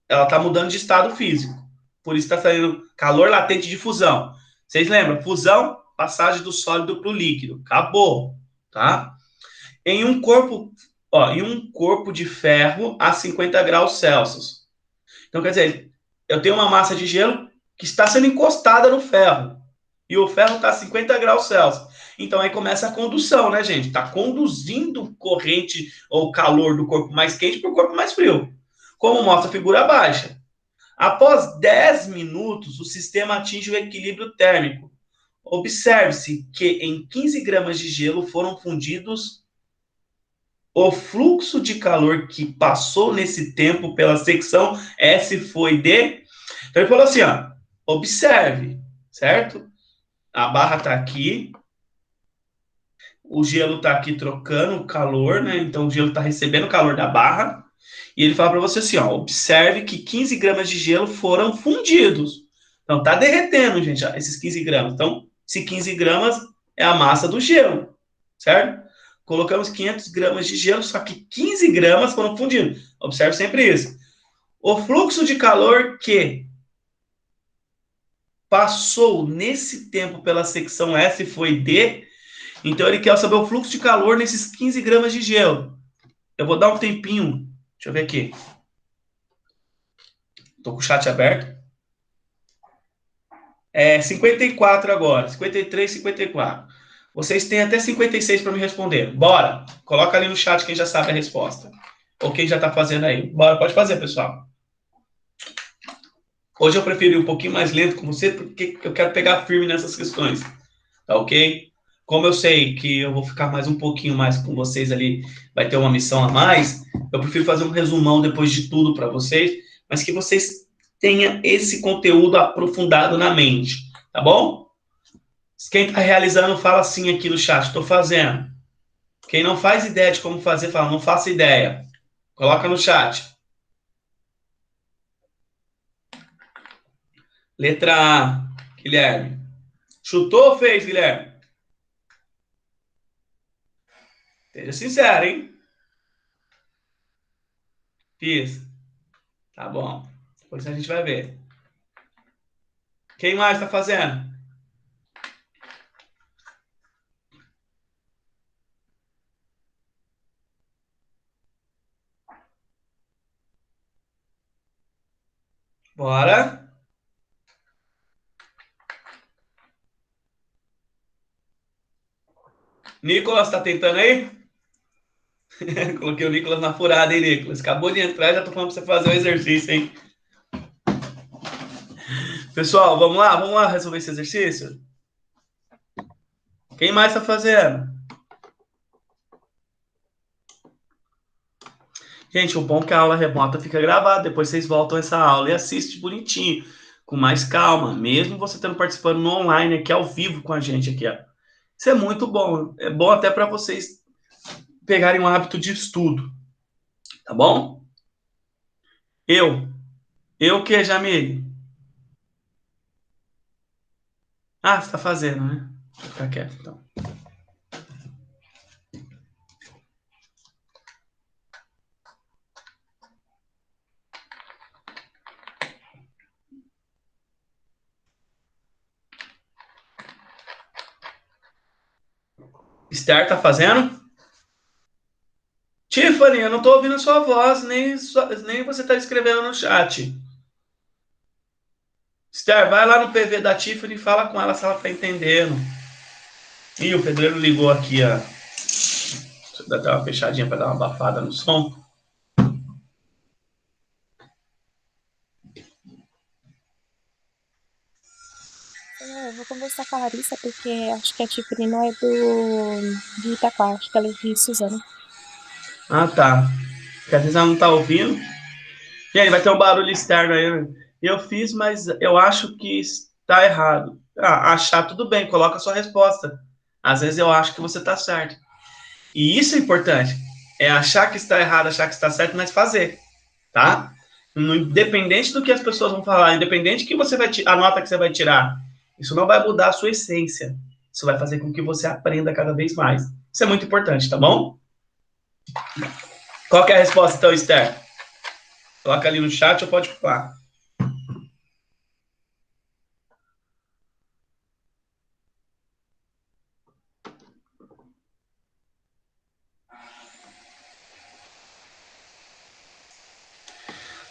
S1: Ela está mudando de estado físico. Por isso está saindo calor latente de fusão. Vocês lembram? Fusão, passagem do sólido para o líquido. Acabou, tá? Em um corpo de ferro a 50 graus Celsius. Então, quer dizer, eu tenho uma massa de gelo que está sendo encostada no ferro. E o ferro está a 50 graus Celsius. Então, aí começa a condução, né, gente? Está conduzindo corrente ou calor do corpo mais quente para o corpo mais frio. Como mostra a figura abaixo. Após 10 minutos, o sistema atinge o equilíbrio térmico. Observe-se que em 15 gramas de gelo foram fundidos o fluxo de calor que passou nesse tempo pela secção S foi de. Então ele falou assim: ó, observe, certo? A barra está aqui, o gelo está aqui trocando o calor, né? Então o gelo está recebendo o calor da barra. E ele fala para você assim: ó, observe que 15 gramas de gelo foram fundidos. Então tá derretendo, gente, ó, esses 15 gramas. Então, se 15 gramas é a massa do gelo, certo? Colocamos 500 gramas de gelo, só que 15 gramas foram fundidos. Observe sempre isso. O fluxo de calor que passou nesse tempo pela secção S foi D. Então ele quer saber o fluxo de calor nesses 15 gramas de gelo. Eu vou dar um tempinho. Deixa eu ver aqui. Estou com o chat aberto. 54 agora. 53, 54. Vocês têm até 56 para me responder. Bora. Coloca ali no chat quem já sabe a resposta. Ou quem já está fazendo aí. Bora, pode fazer, pessoal. Hoje eu prefiro ir um pouquinho mais lento com você, porque eu quero pegar firme nessas questões. Tá ok? Como eu sei que eu vou ficar mais um pouquinho mais com vocês ali, vai ter uma missão a mais, eu prefiro fazer um resumão depois de tudo para vocês, mas que vocês tenham esse conteúdo aprofundado na mente, tá bom? Quem está realizando, fala assim aqui no chat, estou fazendo. Quem não faz ideia de como fazer, fala, não faço ideia. Coloca no chat. Letra A, Guilherme. Chutou ou fez, Guilherme? Seja sincero, hein? Fiz. Tá bom. Depois a gente vai ver. Quem mais está fazendo? Bora. Nicolas, tá tentando aí? Coloquei o Nicolas na furada, hein, Nicolas? Acabou de entrar, já tô falando pra você fazer o exercício, hein? Pessoal, vamos lá resolver esse exercício? Quem mais tá fazendo? Gente, o bom é que a aula remota fica gravada, depois vocês voltam essa aula e assistem bonitinho, com mais calma, mesmo você estando participando no online aqui ao vivo com a gente aqui, ó. Isso é muito bom, é bom até para vocês pegarem um hábito de estudo, tá bom? Eu o que, Jamile? Ah, você tá fazendo, né? Deixa eu ficar quieto, então. Esther tá fazendo? Tiffany, eu não tô ouvindo a sua voz, nem você tá escrevendo no chat. Esther, vai lá no PV da Tiffany e fala com ela se ela tá entendendo. Ih, o pedreiro ligou aqui, ó. Deixa eu dar até uma fechadinha para dar uma abafada no som.
S3: Eu vou conversar com a Larissa, porque acho que a Tiffany não é de Itaquá, acho que ela é de Suzano.
S1: Ah, tá. Porque às vezes ela não tá ouvindo. Gente, vai ter um barulho externo aí. Eu fiz, mas eu acho que está errado. Ah, achar tudo bem, coloca a sua resposta. Às vezes eu acho que você tá certo. E isso é importante. É achar que está errado, achar que está certo, mas fazer, tá? Independente do que as pessoas vão falar, independente que você vai a nota que você vai tirar, isso não vai mudar a sua essência. Isso vai fazer com que você aprenda cada vez mais. Isso é muito importante, tá bom? Qual que é a resposta, então, Esther? Coloca ali no chat ou pode falar.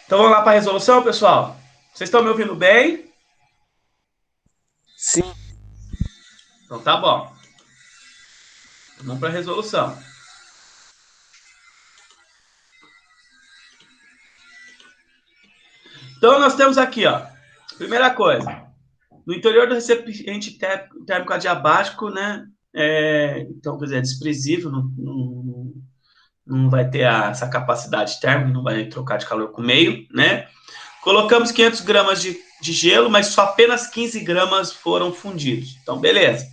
S1: Então vamos lá para a resolução, pessoal? Vocês estão me ouvindo bem?
S2: Sim.
S1: Então tá bom. Vamos para a resolução. Então nós temos aqui, ó. Primeira coisa. No interior do recipiente térmico adiabático, né? Então, quer dizer, é desprezível, não vai ter essa capacidade térmica, não vai trocar de calor com o meio, né? Colocamos 500 gramas de gelo, mas só apenas 15 gramas foram fundidos. Então, beleza.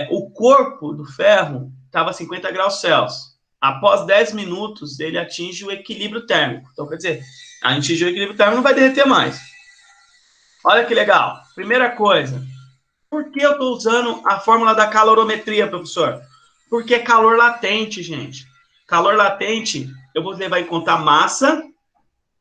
S1: O corpo do ferro estava a 50 graus Celsius. Após 10 minutos, ele atinge o equilíbrio térmico. Então, quer dizer, atingiu o equilíbrio térmico, não vai derreter mais. Olha que legal. Primeira coisa, por que eu estou usando a fórmula da calorimetria, professor? Porque é calor latente, gente. Calor latente, eu vou levar em conta a massa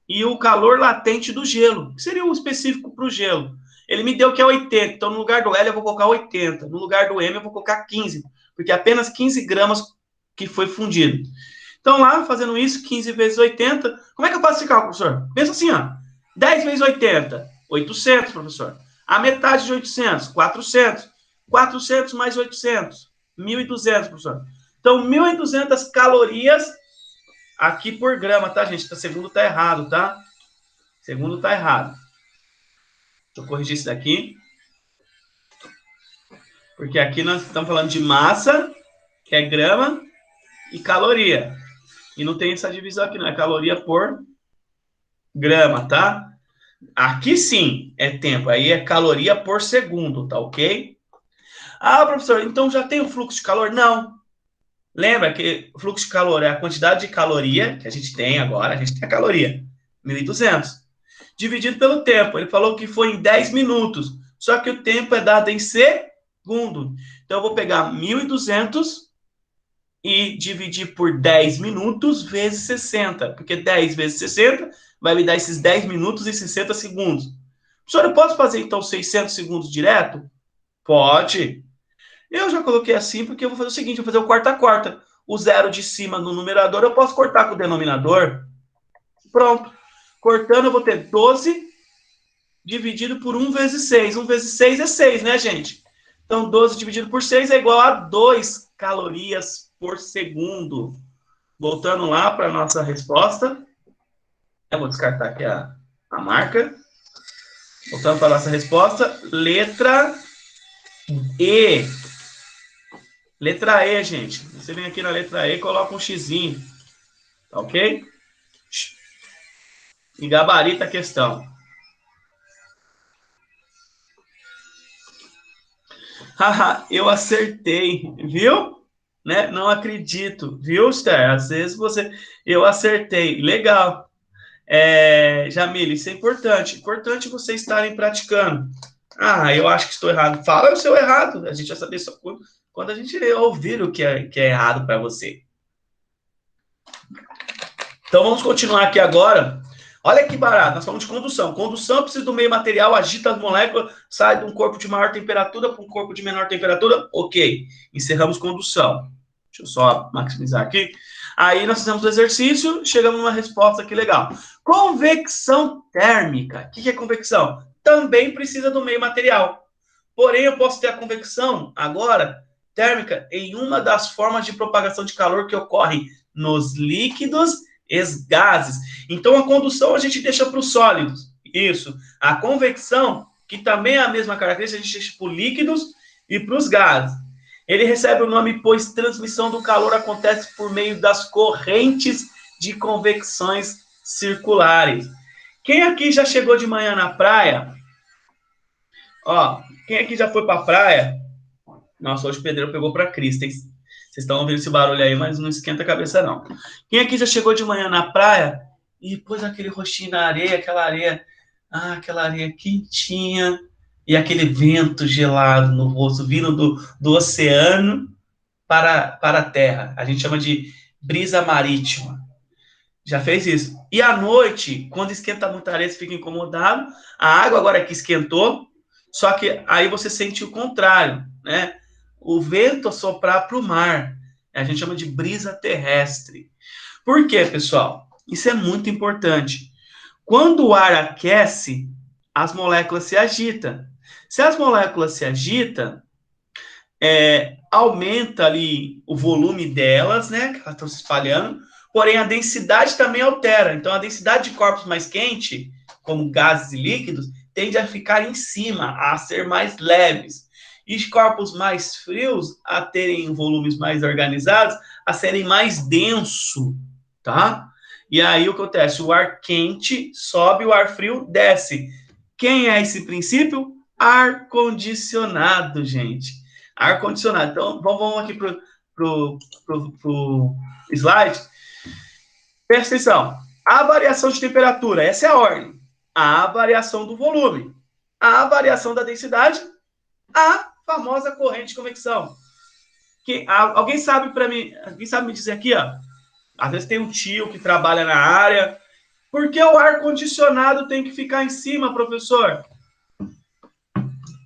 S1: e o calor latente do gelo, que seria o específico para o gelo. Ele me deu que é 80, então no lugar do L eu vou colocar 80, no lugar do M eu vou colocar 15, porque é apenas 15 gramas que foi fundido. Então lá, fazendo isso, 15 vezes 80, como é que eu faço esse cálculo, professor? Pensa assim, ó, 10 vezes 80, 800, professor. A metade de 800, 400. 400 mais 800, 1.200, professor. Então, 1.200 calorias aqui por grama, tá, gente? Segundo tá errado, tá? Segundo tá errado. Deixa eu corrigir isso daqui. Porque aqui nós estamos falando de massa, que é grama, e caloria. E não tem essa divisão aqui, não. É caloria por grama, tá? Aqui sim é tempo. Aí é caloria por segundo, tá ok? Ah, professor, então já tem o fluxo de calor? Não. Lembra que o fluxo de calor é a quantidade de caloria que a gente tem agora. A gente tem a caloria, 1.200. Dividido pelo tempo. Ele falou que foi em 10 minutos. Só que o tempo é dado em segundo. Então, eu vou pegar 1.200 e dividir por 10 minutos vezes 60. Porque 10 vezes 60 vai me dar esses 10 minutos e 60 segundos. Professor, eu posso fazer, então, 600 segundos direto? Pode. Eu já coloquei assim porque eu vou fazer o seguinte, eu vou fazer o corta-corta. O zero de cima no numerador eu posso cortar com o denominador. Pronto. Cortando eu vou ter 12 dividido por 1 vezes 6. 1 vezes 6 é 6, né, gente? Então, 12 dividido por 6 é igual a 2 calorias por segundo. Voltando lá para a nossa resposta. Eu vou descartar aqui a marca. Voltando para a nossa resposta. Letra E. Letra E, gente. Você vem aqui na letra E e coloca um xizinho. Tá ok? e gabarita a questão. Haha, eu acertei, viu? Né? Não acredito, viu, Esther? Às vezes eu acertei, legal. Jamile, isso é importante. Importante vocês estarem praticando. Ah, eu acho que estou errado. Fala o seu errado. A gente vai saber só quando a gente ouvir o que é errado para você. Então vamos continuar aqui agora. Olha que barato, nós falamos de condução. Condução precisa do meio material, agita as moléculas, sai de um corpo de maior temperatura para um corpo de menor temperatura. Ok, encerramos condução. Deixa eu só maximizar aqui. Aí nós fizemos o exercício, chegamos numa resposta aqui legal. Convecção térmica. O que é convecção? Também precisa do meio material. Porém, eu posso ter a convecção agora térmica em uma das formas de propagação de calor que ocorrem nos líquidos e gases. Então, a condução a gente deixa para os sólidos. Isso. A convecção, que também é a mesma característica, a gente deixa para os líquidos e para os gases. Ele recebe o nome, pois transmissão do calor acontece por meio das correntes de convecções circulares. Quem aqui já chegou de manhã na praia? Ó, quem aqui já foi para a praia? Nossa, hoje o pedreiro pegou para Cristo, hein? Vocês estão ouvindo esse barulho aí, mas não esquenta a cabeça, não. Quem aqui já chegou de manhã na praia e pôs aquele rostinho na areia, aquela areia quentinha, e aquele vento gelado no rosto, vindo do oceano para a terra. A gente chama de brisa marítima. Já fez isso. E à noite, quando esquenta muito a areia, você fica incomodado. A água agora que esquentou, só que aí você sente o contrário, né? O vento soprar para o mar. A gente chama de brisa terrestre. Por quê, pessoal? Isso é muito importante. Quando o ar aquece, as moléculas se agitam. Se as moléculas se agitam, aumenta ali o volume delas, né? Que elas estão se espalhando, porém a densidade também altera. Então, a densidade de corpos mais quente, como gases e líquidos, tende a ficar em cima, a ser mais leves. E os corpos mais frios, a terem volumes mais organizados, a serem mais densos, tá? E aí o que acontece? O ar quente sobe, o ar frio desce. Quem é esse princípio? Ar-condicionado, gente. Ar-condicionado. Então, vamos aqui pro slide. Presta atenção. A variação de temperatura, essa é a ordem. A variação do volume. A variação da densidade. A famosa corrente de convecção. Alguém sabe me dizer aqui, ó? Às vezes tem um tio que trabalha na área. Por que o ar-condicionado tem que ficar em cima, professor?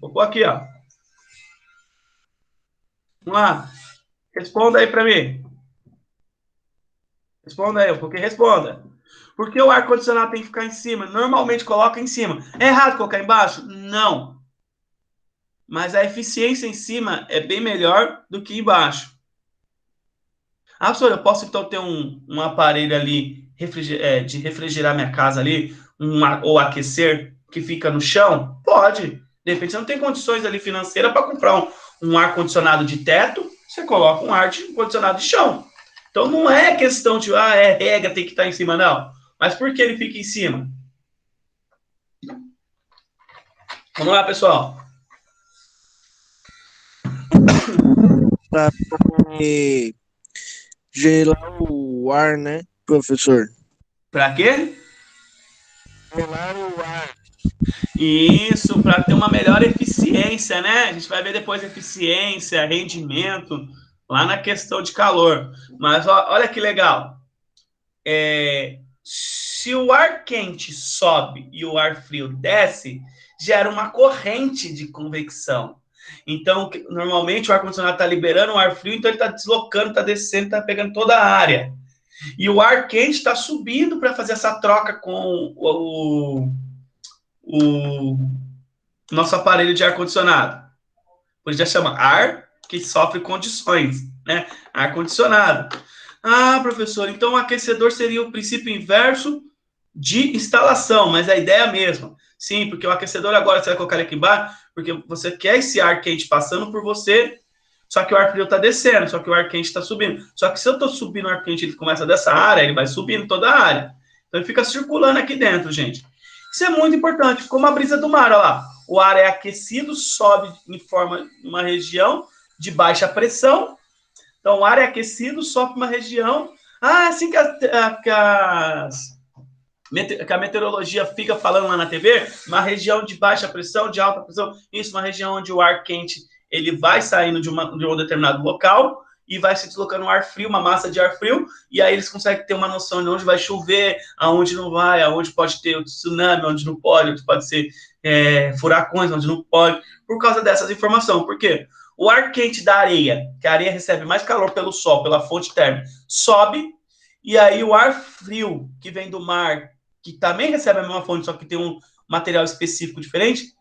S1: Vou pôr aqui, ó. Vamos lá. Responda aí para mim. Responda aí, porque responda. Por que o ar-condicionado tem que ficar em cima? Normalmente coloca em cima. É errado colocar embaixo? Não. Mas a eficiência em cima é bem melhor do que embaixo. Ah, professor, eu posso então ter um aparelho ali de refrigerar minha casa ali, ou aquecer que fica no chão? Pode. De repente você não tem condições ali financeiras para comprar um ar-condicionado de teto, você coloca um ar-condicionado de chão. Então não é questão de, regra, tem que estar em cima, não. Mas por que ele fica em cima? Vamos lá, pessoal.
S2: Para poder gelar o ar, né, professor?
S1: Para quê?
S2: Gelar o ar.
S1: Isso, para ter uma melhor eficiência, né? A gente vai ver depois eficiência, rendimento, lá na questão de calor. Mas olha que legal. Se o ar quente sobe e o ar frio desce, gera uma corrente de convecção. Então, normalmente o ar-condicionado está liberando o ar frio, então ele está deslocando, está descendo, está pegando toda a área. E o ar quente está subindo para fazer essa troca com o nosso aparelho de ar-condicionado. Por isso já chama ar que sofre condições, né? Ar-condicionado. Ah, professor, então o aquecedor seria o princípio inverso de instalação, mas a ideia é a mesma. Sim, porque o aquecedor agora você vai colocar ele aqui embaixo, porque você quer esse ar quente passando por você, só que o ar frio está descendo, só que o ar quente está subindo. Só que se eu estou subindo o ar quente, ele começa dessa área, ele vai subindo toda a área. Então ele fica circulando aqui dentro, gente. Isso é muito importante, como a brisa do mar, olha lá. O ar é aquecido, sobe em forma uma região de baixa pressão. Então o ar é aquecido, sobe uma região. Assim que a meteorologia fica falando lá na TV, uma região de baixa pressão, de alta pressão, isso, uma região onde o ar quente ele vai saindo de um determinado local e vai se deslocando um ar frio, uma massa de ar frio, e aí eles conseguem ter uma noção de onde vai chover, aonde não vai, aonde pode ter o tsunami, onde não pode, onde pode ser furacões, onde não pode, por causa dessas informações. Por quê? O ar quente da areia, que a areia recebe mais calor pelo sol, pela fonte térmica, sobe, e aí o ar frio que vem do mar, que também recebe a mesma fonte, só que tem um material específico diferente,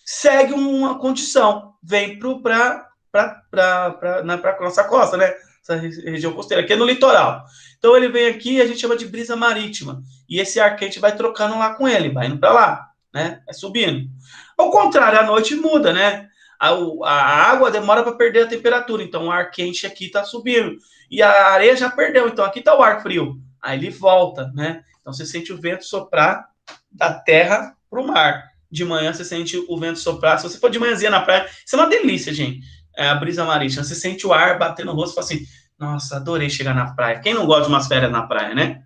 S1: segue uma condição, vem para a nossa costa, né? Essa região costeira, que é no litoral. Então ele vem aqui e a gente chama de brisa marítima. E esse ar quente vai trocando lá com ele, vai indo para lá, né? Vai subindo. Ao contrário, à noite muda, né? A água demora para perder a temperatura, então o ar quente aqui está subindo. E a areia já perdeu, então aqui está o ar frio. Aí ele volta, né? Então você sente o vento soprar da terra para o mar. De manhã você sente o vento soprar. Se você for de manhãzinha na praia, isso é uma delícia, gente. A brisa marítima. Você sente o ar batendo no rosto e fala assim, nossa, adorei chegar na praia. Quem não gosta de umas férias na praia, né?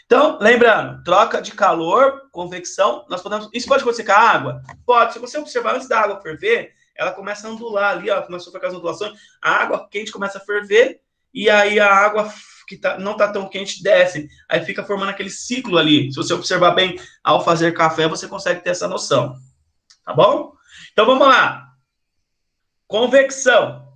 S1: Então, lembrando, troca de calor, convecção, nós podemos... Isso pode acontecer com a água? Pode. Se você observar antes da água ferver, ela começa a ondular ali, ó, começou a ficar as ondulações, a água quente começa a ferver, e aí a água que não está tão quente desce, aí fica formando aquele ciclo ali. Se você observar bem ao fazer café, você consegue ter essa noção. Tá bom? Então vamos lá. Convecção.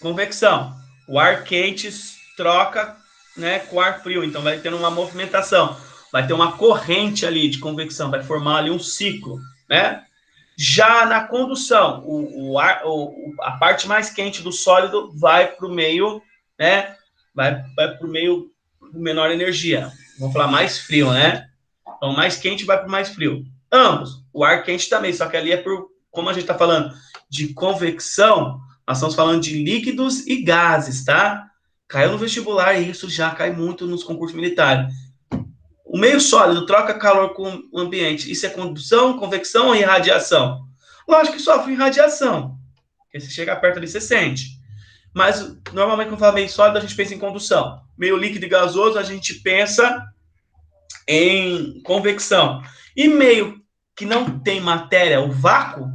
S1: Convecção. O ar quente troca, né, com o ar frio, então vai tendo uma movimentação, vai ter uma corrente ali de convecção, vai formar ali um ciclo, né? Já na condução, a parte mais quente do sólido vai para o meio, né? Vai para o meio com menor energia. Vamos falar mais frio, né? Então, mais quente vai para o mais frio. Ambos. O ar quente também, só que ali é por, como a gente está falando de convecção, nós estamos falando de líquidos e gases, tá? Caiu no vestibular e isso já cai muito nos concursos militares. O meio sólido troca calor com o ambiente. Isso é condução, convecção ou irradiação? Lógico que sofre irradiação. Porque se chega perto ali, você sente. Mas, normalmente, quando fala meio sólido, a gente pensa em condução. Meio líquido e gasoso, a gente pensa em convecção. E meio que não tem matéria, o vácuo,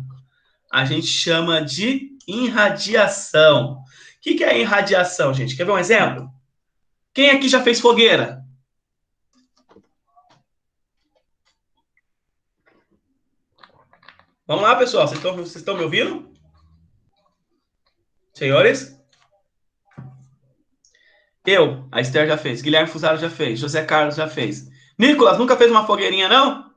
S1: a gente chama de irradiação. O que é irradiação, gente? Quer ver um exemplo? Quem aqui já fez fogueira? Vamos lá, pessoal. Vocês estão me ouvindo? Senhores? A Esther já fez. Guilherme Fusaro já fez. José Carlos já fez. Nicolas, nunca fez uma fogueirinha, não?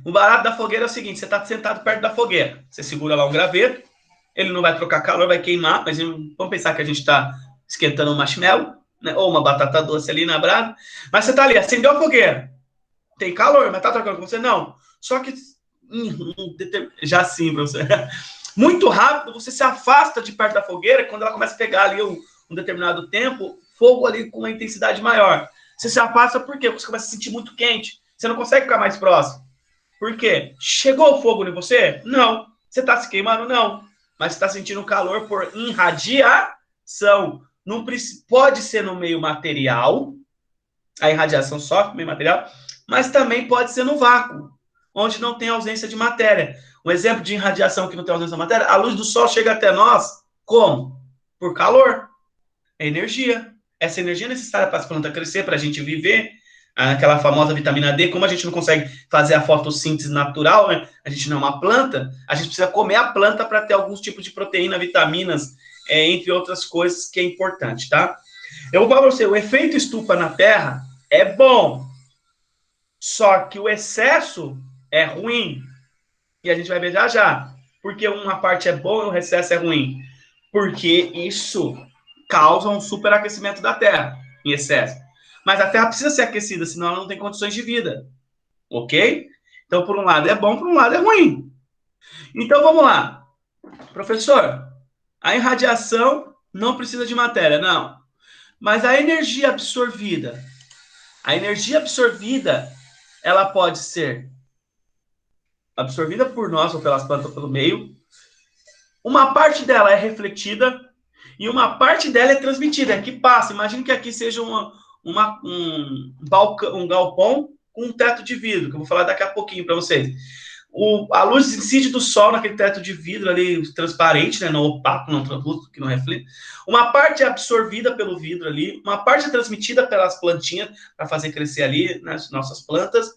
S1: O barato da fogueira é o seguinte, você está sentado perto da fogueira. Você segura lá um graveto, ele não vai trocar calor, vai queimar, mas vamos pensar que a gente está esquentando um marshmallow, né? Ou uma batata doce ali na brasa. Mas você está ali, acendeu a fogueira. Tem calor, mas está trocando com você? Não. Só que já sim, professor. Muito rápido, você se afasta de perto da fogueira, quando ela começa a pegar ali um determinado tempo, fogo ali com uma intensidade maior. Você se afasta por quê? Porque você começa a se sentir muito quente. Você não consegue ficar mais próximo. Por quê? Chegou o fogo em você? Não. Você está se queimando? Não. Mas você está sentindo calor por irradiação. Não pode ser no meio material, a irradiação sofre no meio material, mas também pode ser no vácuo, onde não tem ausência de matéria. Um exemplo de irradiação que não tem ausência de matéria, a luz do sol chega até nós como? Por calor. É energia. Essa energia é necessária para as plantas crescer, para a gente viver. Aquela famosa vitamina D, como a gente não consegue fazer a fotossíntese natural, né? A gente não é uma planta, a gente precisa comer a planta para ter alguns tipos de proteína, vitaminas, entre outras coisas que é importante, tá? Eu vou falar para você, o efeito estufa na Terra é bom, só que o excesso é ruim. E a gente vai ver já já. Porque uma parte é boa e o excesso é ruim. Porque isso causa um superaquecimento da Terra, em excesso. Mas a Terra precisa ser aquecida, senão ela não tem condições de vida. Ok? Então, por um lado é bom, por um lado é ruim. Então, vamos lá. Professor, a irradiação não precisa de matéria, não. Mas a energia absorvida, ela pode ser absorvida por nós ou pelas plantas ou pelo meio. Uma parte dela é refletida e uma parte dela é transmitida, é que passa. Imagine que aqui seja um galpão com um teto de vidro, que eu vou falar daqui a pouquinho para vocês. A luz incide do sol naquele teto de vidro ali, transparente, né, não opaco, não translúcido, que não reflete. Uma parte é absorvida pelo vidro ali, uma parte é transmitida pelas plantinhas, para fazer crescer ali, né, as nossas plantas,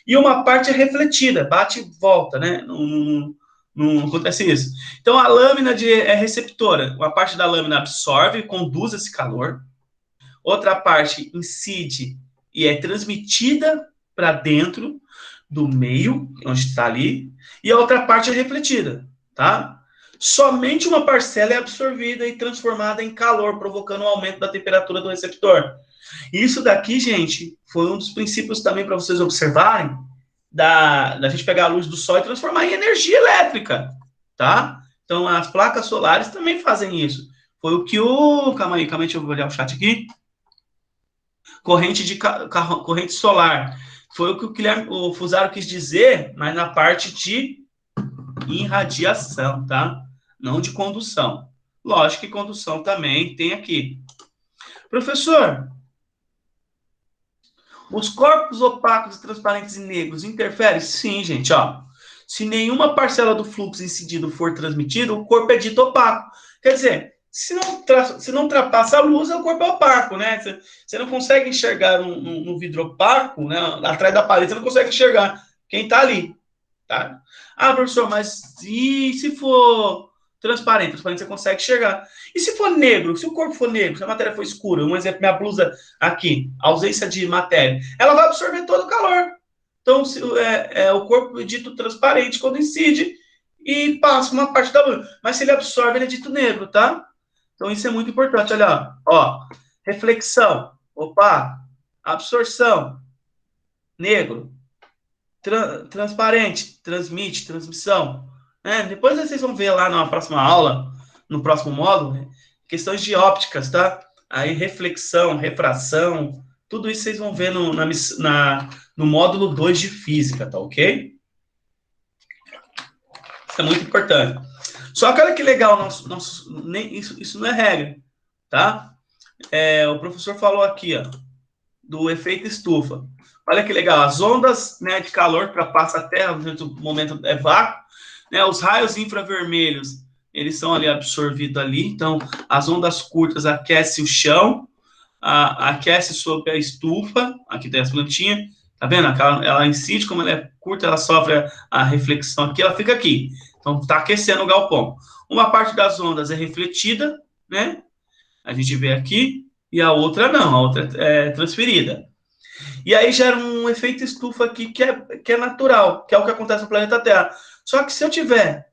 S1: e uma parte é refletida, bate e volta, né, não acontece isso. Então, a lâmina é receptora. Uma parte da lâmina absorve e conduz esse calor, outra parte incide e é transmitida para dentro do meio, onde está ali, e a outra parte é refletida, tá? Somente uma parcela é absorvida e transformada em calor, provocando um aumento da temperatura do receptor. Isso daqui, gente, foi um dos princípios também para vocês observarem, da gente pegar a luz do sol e transformar em energia elétrica, tá? Então, as placas solares também fazem isso. Foi o que Calma aí, deixa eu olhar o chat aqui. Corrente solar. Foi o que o Fusaro quis dizer, mas na parte de irradiação, tá? Não de condução. Lógico que condução também tem aqui. Professor, os corpos opacos, transparentes e negros interferem? Sim, gente, ó. Se nenhuma parcela do fluxo incidido for transmitido, o corpo é dito opaco. Quer dizer, se não ultrapassa a luz, o corpo é opaco, né? Você não consegue enxergar no vidro opaco, né? Atrás da parede, você não consegue enxergar quem está ali, tá? Ah, professor, mas e se for transparente? Transparente você consegue enxergar. E se for negro? Se o corpo for negro, se a matéria for escura, um exemplo, minha blusa aqui, ausência de matéria, ela vai absorver todo o calor. Então, o corpo é dito transparente quando incide e passa uma parte da luz. Mas se ele absorve, ele é dito negro, tá? Então, isso é muito importante. Olha, ó, reflexão, absorção, negro, transparente, transmite, transmissão. Né? Depois vocês vão ver lá na próxima aula, no próximo módulo, né? Questões de ópticas, tá? Aí, reflexão, refração, tudo isso vocês vão ver no módulo 2 de física, tá ok? Isso é muito importante. Só que olha que legal, isso não é regra, tá? O professor falou aqui, ó, do efeito estufa. Olha que legal, as ondas, né, de calor que ultrapassam a Terra, no momento é vácuo, né, os raios infravermelhos, eles são ali absorvidos ali, então as ondas curtas aquecem o chão, aquece sobre a estufa, aqui tem as plantinhas, tá vendo? Ela incide, como ela é curta, ela sofre a reflexão aqui, ela fica aqui. Então, está aquecendo o galpão. Uma parte das ondas é refletida, né? A gente vê aqui, e a outra não, a outra é transferida. E aí gera um efeito estufa aqui que é natural, que é o que acontece no planeta Terra. Só que se eu tiver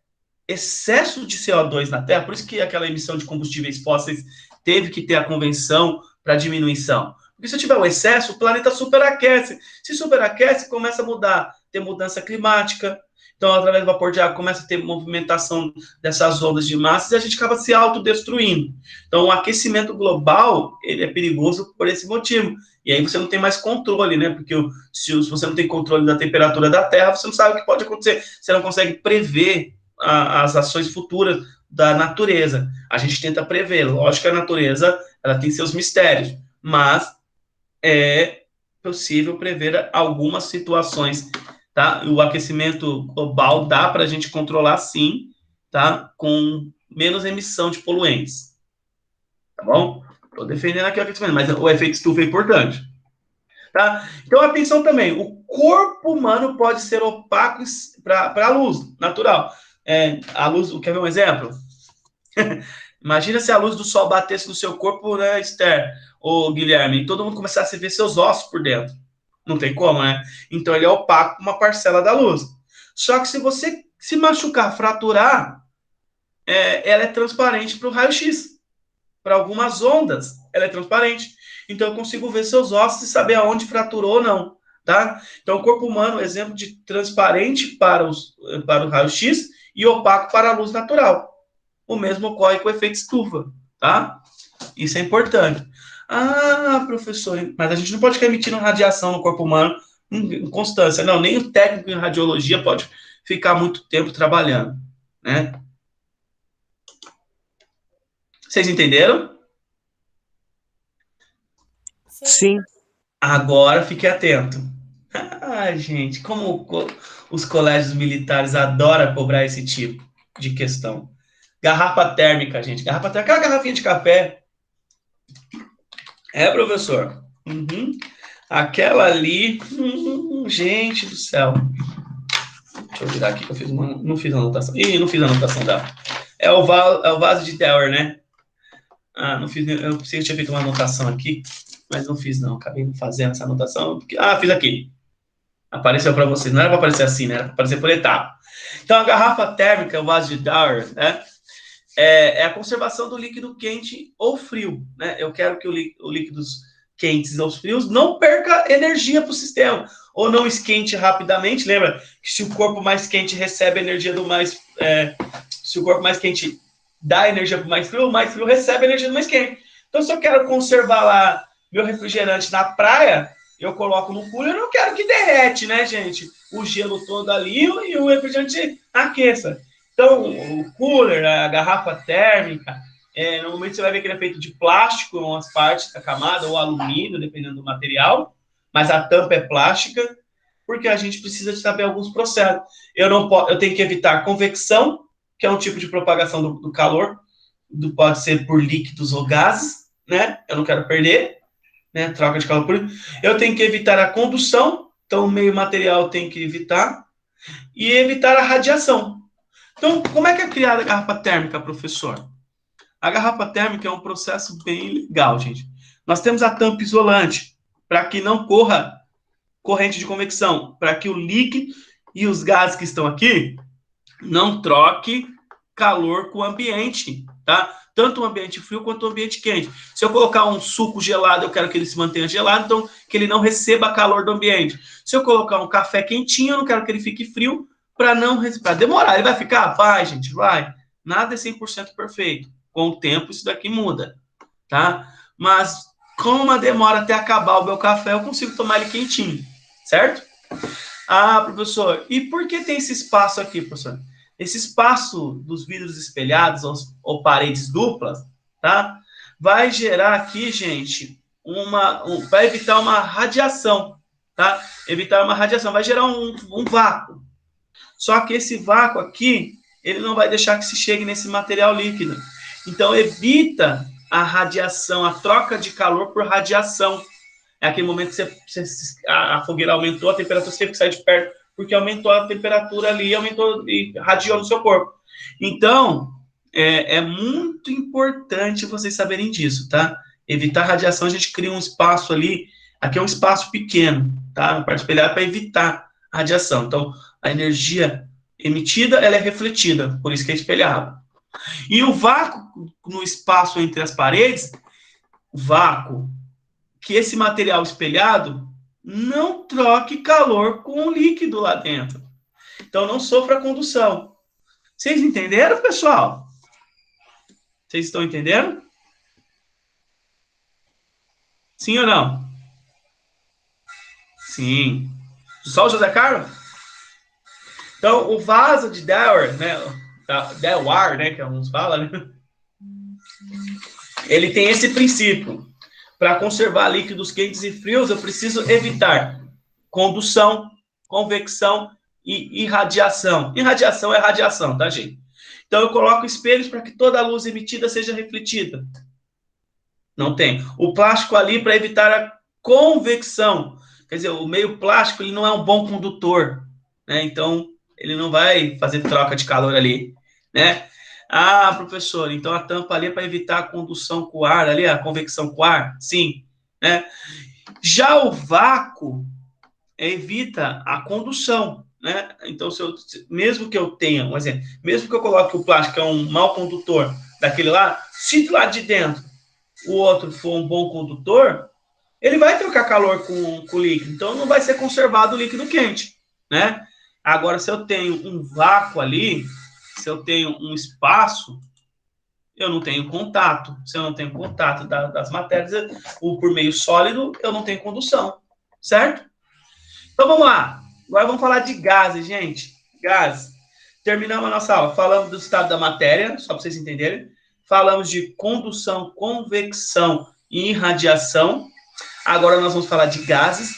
S1: excesso de CO2 na Terra, por isso que aquela emissão de combustíveis fósseis teve que ter a convenção para diminuição. Porque se eu tiver o excesso, o planeta superaquece. Se superaquece, começa a mudar, ter mudança climática. Então, através do vapor de água, começa a ter movimentação dessas ondas de massas e a gente acaba se autodestruindo. Então, o aquecimento global, ele é perigoso por esse motivo. E aí você não tem mais controle, né? Porque se você não tem controle da temperatura da Terra, você não sabe o que pode acontecer. Você não consegue prever as ações futuras da natureza. A gente tenta prever. Lógico que a natureza, ela tem seus mistérios, mas é possível prever algumas situações, tá? O aquecimento global dá para a gente controlar, sim, tá? Com menos emissão de poluentes, tá bom? Estou defendendo aqui o aquecimento, mas o efeito estufa é importante, tá? Então, atenção também, o corpo humano pode ser opaco para a luz natural. A luz, quer ver um exemplo? Imagina se a luz do sol batesse no seu corpo, né, Esther, ou Guilherme, e todo mundo começasse a ver seus ossos por dentro. Não tem como, né? Então ele é opaco com uma parcela da luz. Só que se você se machucar, fraturar, ela é transparente para o raio-x. Para algumas ondas, ela é transparente. Então eu consigo ver seus ossos e saber aonde fraturou ou não, tá? Então o corpo humano, exemplo de transparente para o raio-x e opaco para a luz natural. O mesmo ocorre com o efeito estufa, tá? Isso é importante. Ah, professor, mas a gente não pode ficar emitindo radiação no corpo humano em constância. Não, nem o técnico em radiologia pode ficar muito tempo trabalhando, né? Vocês entenderam?
S3: Sim.
S2: Sim.
S1: Agora fique atento. Ah, gente, como os colégios militares adoram cobrar esse tipo de questão. Garrafa térmica, gente. Garrafa térmica, aquela garrafinha de café. É, professor? Uhum. Aquela ali, gente do céu. Deixa eu virar aqui que eu fiz uma, não fiz a anotação. Ih, não fiz a anotação dela. É o vaso de Delaware, né? Ah, não fiz. Eu pensei que eu tinha feito uma anotação aqui, mas não fiz, não. Acabei não fazendo essa anotação. Ah, fiz aqui. Apareceu para vocês. Não era para aparecer assim, né? Era para aparecer por etapa. Então, a garrafa térmica, o vaso de Delaware, né? É a conservação do líquido quente ou frio, né? Eu quero que o líquidos quentes ou frios não perca energia para o sistema, ou não esquente rapidamente. Lembra que se o corpo mais quente recebe energia do mais... se o corpo mais quente dá energia para o mais frio recebe energia do mais quente. Então, se eu quero conservar lá meu refrigerante na praia, eu coloco no cooler, eu não quero que derrete, né, gente? O gelo todo ali e o refrigerante aqueça. Então, o cooler, a garrafa térmica, normalmente você vai ver que ele é feito de plástico, umas partes da camada, ou alumínio, dependendo do material, mas a tampa é plástica, porque a gente precisa de saber alguns processos. Eu tenho que evitar convecção, que é um tipo de propagação do calor, pode ser por líquidos ou gases, né? Eu não quero perder, né? Troca de calor por... Eu tenho que evitar a condução, então o meio material tem que evitar, e evitar a radiação. Então, como é que é criada a garrafa térmica, professor? A garrafa térmica é um processo bem legal, gente. Nós temos a tampa isolante, para que não corra corrente de convecção, para que o líquido e os gases que estão aqui não troque calor com o ambiente, tá? Tanto o ambiente frio quanto o ambiente quente. Se eu colocar um suco gelado, eu quero que ele se mantenha gelado, então que ele não receba calor do ambiente. Se eu colocar um café quentinho, eu não quero que ele fique frio, para não pra demorar. Ele vai ficar? Vai, gente, vai. Nada é 100% perfeito. Com o tempo, isso daqui muda, tá? Mas com uma demora até acabar o meu café, eu consigo tomar ele quentinho, certo? Ah, professor, e por que tem esse espaço aqui, professor? Esse espaço dos vidros espelhados ou paredes duplas, tá? Vai gerar aqui, gente, vai evitar uma radiação, tá? Evitar uma radiação, vai gerar um vácuo. Só que esse vácuo aqui, ele não vai deixar que se chegue nesse material líquido. Então, evita a radiação, a troca de calor por radiação. É aquele momento que a fogueira aumentou, a temperatura você teve que sair de perto, porque aumentou a temperatura ali, aumentou e radiou no seu corpo. Então, é muito importante vocês saberem disso, tá? Evitar radiação, a gente cria um espaço ali, aqui é um espaço pequeno, tá? Para espelhar, para evitar a radiação. Então, a energia emitida, ela é refletida, por isso que é espelhado. E o vácuo no espaço entre as paredes, o vácuo, que esse material espelhado não troque calor com o líquido lá dentro. Então, não sofra condução. Vocês entenderam, pessoal? Vocês estão entendendo? Sim ou não? Sim. Só o José Carlos? Então, o vaso de Delaware, né? Delaware, né? Que alguns falam, né? Ele tem esse princípio. Para conservar líquidos quentes e frios, eu preciso evitar condução, convecção e irradiação. Irradiação é radiação, tá, gente? Então, eu coloco espelhos para que toda a luz emitida seja refletida. Não tem. O plástico ali para evitar a convecção. Quer dizer, o meio plástico ele não é um bom condutor, né? Então, ele não vai fazer troca de calor ali, né? Ah, professor, então a tampa ali é para evitar a condução com o ar ali, a convecção com o ar? Sim, né? Já o vácuo evita a condução, né? Então, mesmo que eu tenha, um exemplo, mesmo que eu coloque o plástico que é um mau condutor daquele lá, se do lado de dentro o outro for um bom condutor, ele vai trocar calor com o líquido, então não vai ser conservado o líquido quente, né? Agora, se eu tenho um vácuo ali, se eu tenho um espaço, eu não tenho contato. Se eu não tenho contato das matérias, ou por meio sólido, eu não tenho condução, certo? Então vamos lá. Agora vamos falar de gases, gente. Gases. Terminamos a nossa aula. Falamos do estado da matéria, só para vocês entenderem. Falamos de condução, convecção e irradiação. Agora nós vamos falar de gases.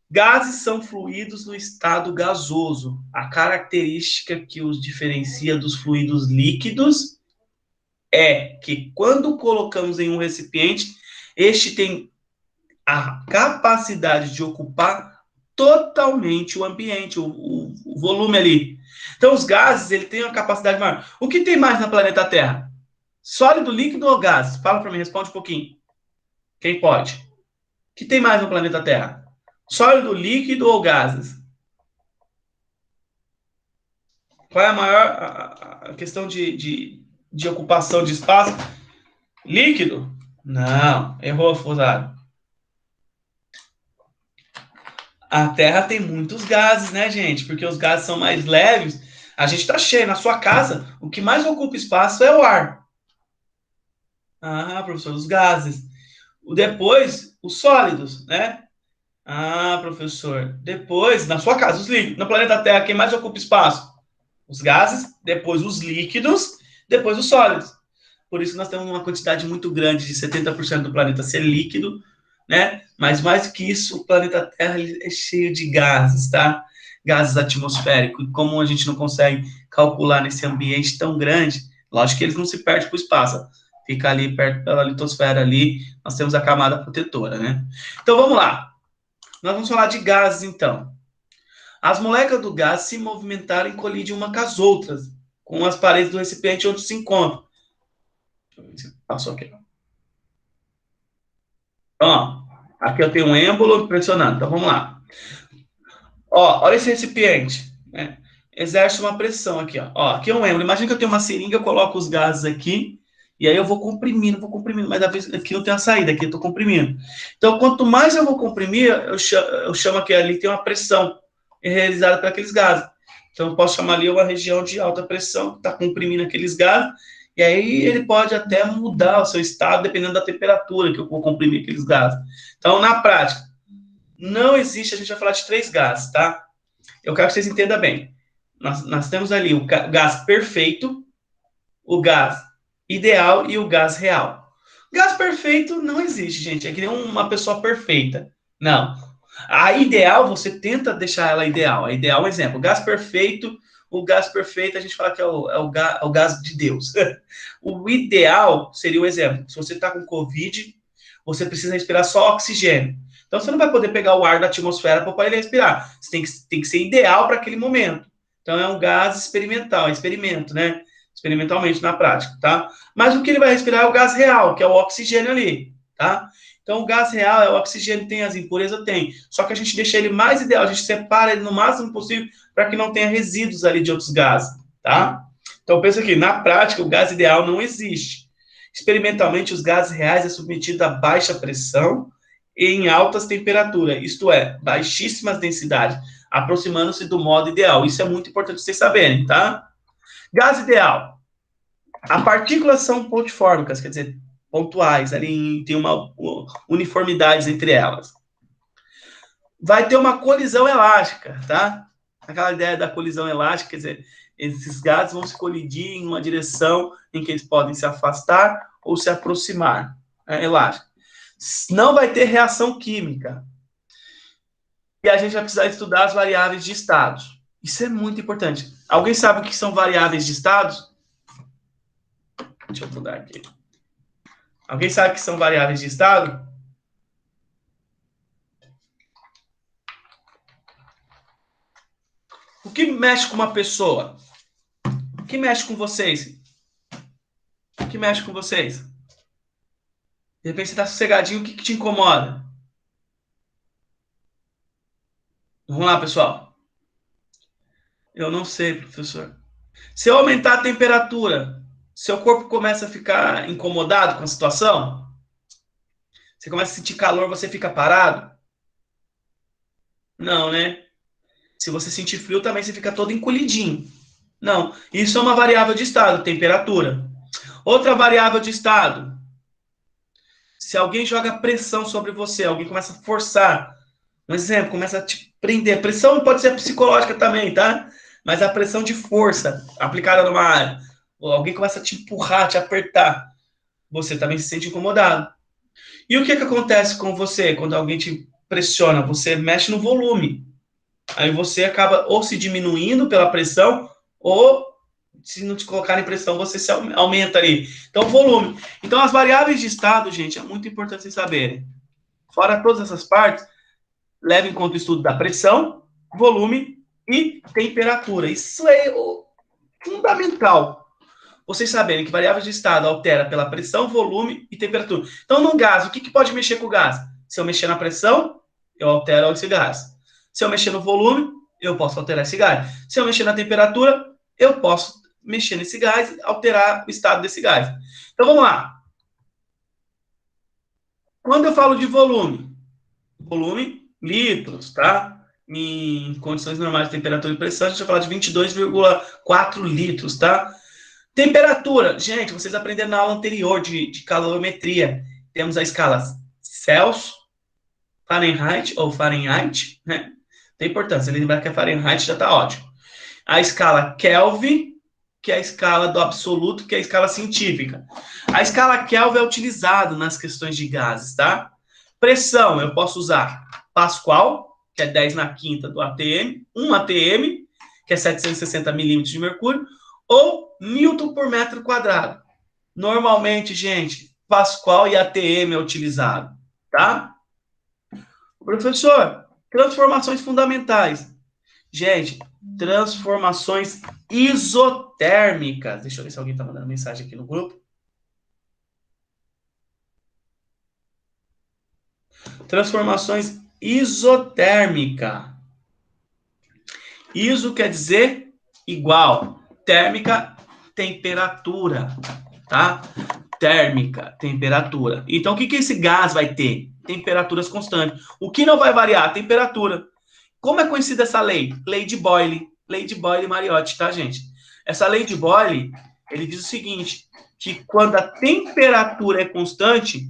S1: Gases são fluidos no estado gasoso. A característica que os diferencia dos fluidos líquidos é que quando colocamos em um recipiente, este tem a capacidade de ocupar totalmente o ambiente, o volume ali. Então, os gases, ele tem uma capacidade maior. O que tem mais no planeta Terra? Sólido, líquido ou gás? Fala para mim, responde um pouquinho. Quem pode? O que tem mais no planeta Terra? Sólido, líquido ou gases? Qual é a maior questão de ocupação de espaço? Líquido? Não, errou, Fusado. A Terra tem muitos gases, né, gente? Porque os gases são mais leves. A gente está cheio. Na sua casa, o que mais ocupa espaço é o ar. Ah, professor, os gases. Depois, os sólidos, né? Ah, professor. Depois, na sua casa, os líquidos. No planeta Terra, quem mais ocupa espaço? Os gases, depois os líquidos, depois os sólidos. Por isso nós temos uma quantidade muito grande de 70% do planeta ser líquido, né? Mas mais que isso, o planeta Terra é cheio de gases, tá? Gases atmosféricos. E como a gente não consegue calcular nesse ambiente tão grande, lógico que eles não se perdem para o espaço. Fica ali perto da litosfera ali, nós temos a camada protetora, né? Então vamos lá. Nós vamos falar de gases, então. As moléculas do gás se movimentaram e colidem uma com as outras, com as paredes do recipiente onde se encontram. Deixa eu ver se passou aqui. Ó, aqui eu tenho um êmbolo pressionando. Então vamos lá. Ó, olha esse recipiente, né? Exerce uma pressão aqui, ó. Ó, aqui é um êmbolo. Imagina que eu tenho uma seringa, eu coloco os gases aqui, e aí eu vou comprimindo, mas aqui não tem a saída, aqui eu tô comprimindo. Então, quanto mais eu vou comprimir, eu chamo que ali tem uma pressão realizada por aqueles gases. Então, eu posso chamar ali uma região de alta pressão, que está comprimindo aqueles gases, e aí ele pode até mudar o seu estado, dependendo da temperatura que eu vou comprimir aqueles gases. Então, na prática, não existe, a gente vai falar de 3 gases, tá? Eu quero que vocês entendam bem. Nós temos ali o gás perfeito, o gás ideal e o gás real. Gás perfeito não existe, gente. É que nem uma pessoa perfeita. Não. A ideal, você tenta deixar ela ideal. A ideal é um exemplo. O gás perfeito, a gente fala que é o gás de Deus. O ideal seria o exemplo. Se você está com Covid, você precisa respirar só oxigênio. Então, você não vai poder pegar o ar da atmosfera para poder respirar. Você tem que ser ideal para aquele momento. Então, é um gás experimental, experimento, né? Experimentalmente, na prática, tá? Mas o que ele vai respirar é o gás real, que é o oxigênio ali, tá? Então, o gás real é o oxigênio, tem as impurezas? Tem. Só que a gente deixa ele mais ideal, a gente separa ele no máximo possível para que não tenha resíduos ali de outros gases, tá? Então, pensa aqui, na prática, o gás ideal não existe. Experimentalmente, os gases reais é submetido a baixa pressão e em altas temperaturas, isto é, baixíssimas densidades, aproximando-se do modo ideal. Isso é muito importante vocês saberem, tá? Gás ideal. As partículas são pontifórmicas, quer dizer, pontuais, ali tem uma uniformidade entre elas. Vai ter uma colisão elástica, tá? Aquela ideia da colisão elástica, quer dizer, esses gases vão se colidir em uma direção em que eles podem se afastar ou se aproximar. É elástica. Não vai ter reação química. E a gente vai precisar estudar as variáveis de estados. Isso é muito importante. Alguém sabe o que são variáveis de estados? Deixa eu mudar aqui. Alguém sabe o que são variáveis de estado? O que mexe com uma pessoa? O que mexe com vocês? O que mexe com vocês? De repente você está sossegadinho, o que te incomoda? Vamos lá, pessoal. Eu não sei, professor. Se eu aumentar a temperatura, seu corpo começa a ficar incomodado com a situação? Você começa a sentir calor, você fica parado? Não, né? Se você sentir frio, também você fica todo encolhidinho. Não, isso é uma variável de estado, temperatura. Outra variável de estado. Se alguém joga pressão sobre você, alguém começa a forçar, um exemplo, começa a te prender. Pressão pode ser psicológica também, tá? Mas a pressão de força aplicada numa área. Ou alguém começa a te empurrar, te apertar. Você também se sente incomodado. E o que acontece com você quando alguém te pressiona? Você mexe no volume. Aí você acaba ou se diminuindo pela pressão, ou se não te colocar em pressão, você se aumenta ali. Então, volume. Então, as variáveis de estado, gente, é muito importante vocês saberem. Fora todas essas partes, leve em conta o estudo da pressão, volume e temperatura. Isso é fundamental. Vocês saberem que variáveis de estado altera pela pressão, volume e temperatura. Então, no gás, o que pode mexer com o gás? Se eu mexer na pressão, eu altero esse gás. Se eu mexer no volume, eu posso alterar esse gás. Se eu mexer na temperatura, eu posso mexer nesse gás e alterar o estado desse gás. Então, vamos lá. Quando eu falo de volume, litros, tá? Em condições normais de temperatura e pressão, a gente vai falar de 22,4 litros, tá? Temperatura. Gente, vocês aprenderam na aula anterior de calorimetria. Temos a escala Celsius, Fahrenheit ou Fahrenheit, né? Tem importância, lembrar que a Fahrenheit já está ótimo. A escala Kelvin, que é a escala do absoluto, que é a escala científica. A escala Kelvin é utilizada nas questões de gases, tá? Pressão, eu posso usar Pascal, que é 10 na quinta do ATM, 1 ATM, que é 760 milímetros de mercúrio, ou Newton por metro quadrado. Normalmente, gente, Pascal e ATM é utilizado, tá? Professor, transformações fundamentais. Gente, transformações isotérmicas. Deixa eu ver se alguém está mandando mensagem aqui no grupo. Transformações isotérmica. Iso quer dizer igual. Térmica, temperatura, tá? Térmica, temperatura. Então, o que esse gás vai ter? Temperaturas constantes. O que não vai variar? A temperatura. Como é conhecida essa lei? Lei de Boyle. Lei de Boyle-Mariotti, tá, gente? Essa lei de Boyle, ele diz o seguinte, que quando a temperatura é constante,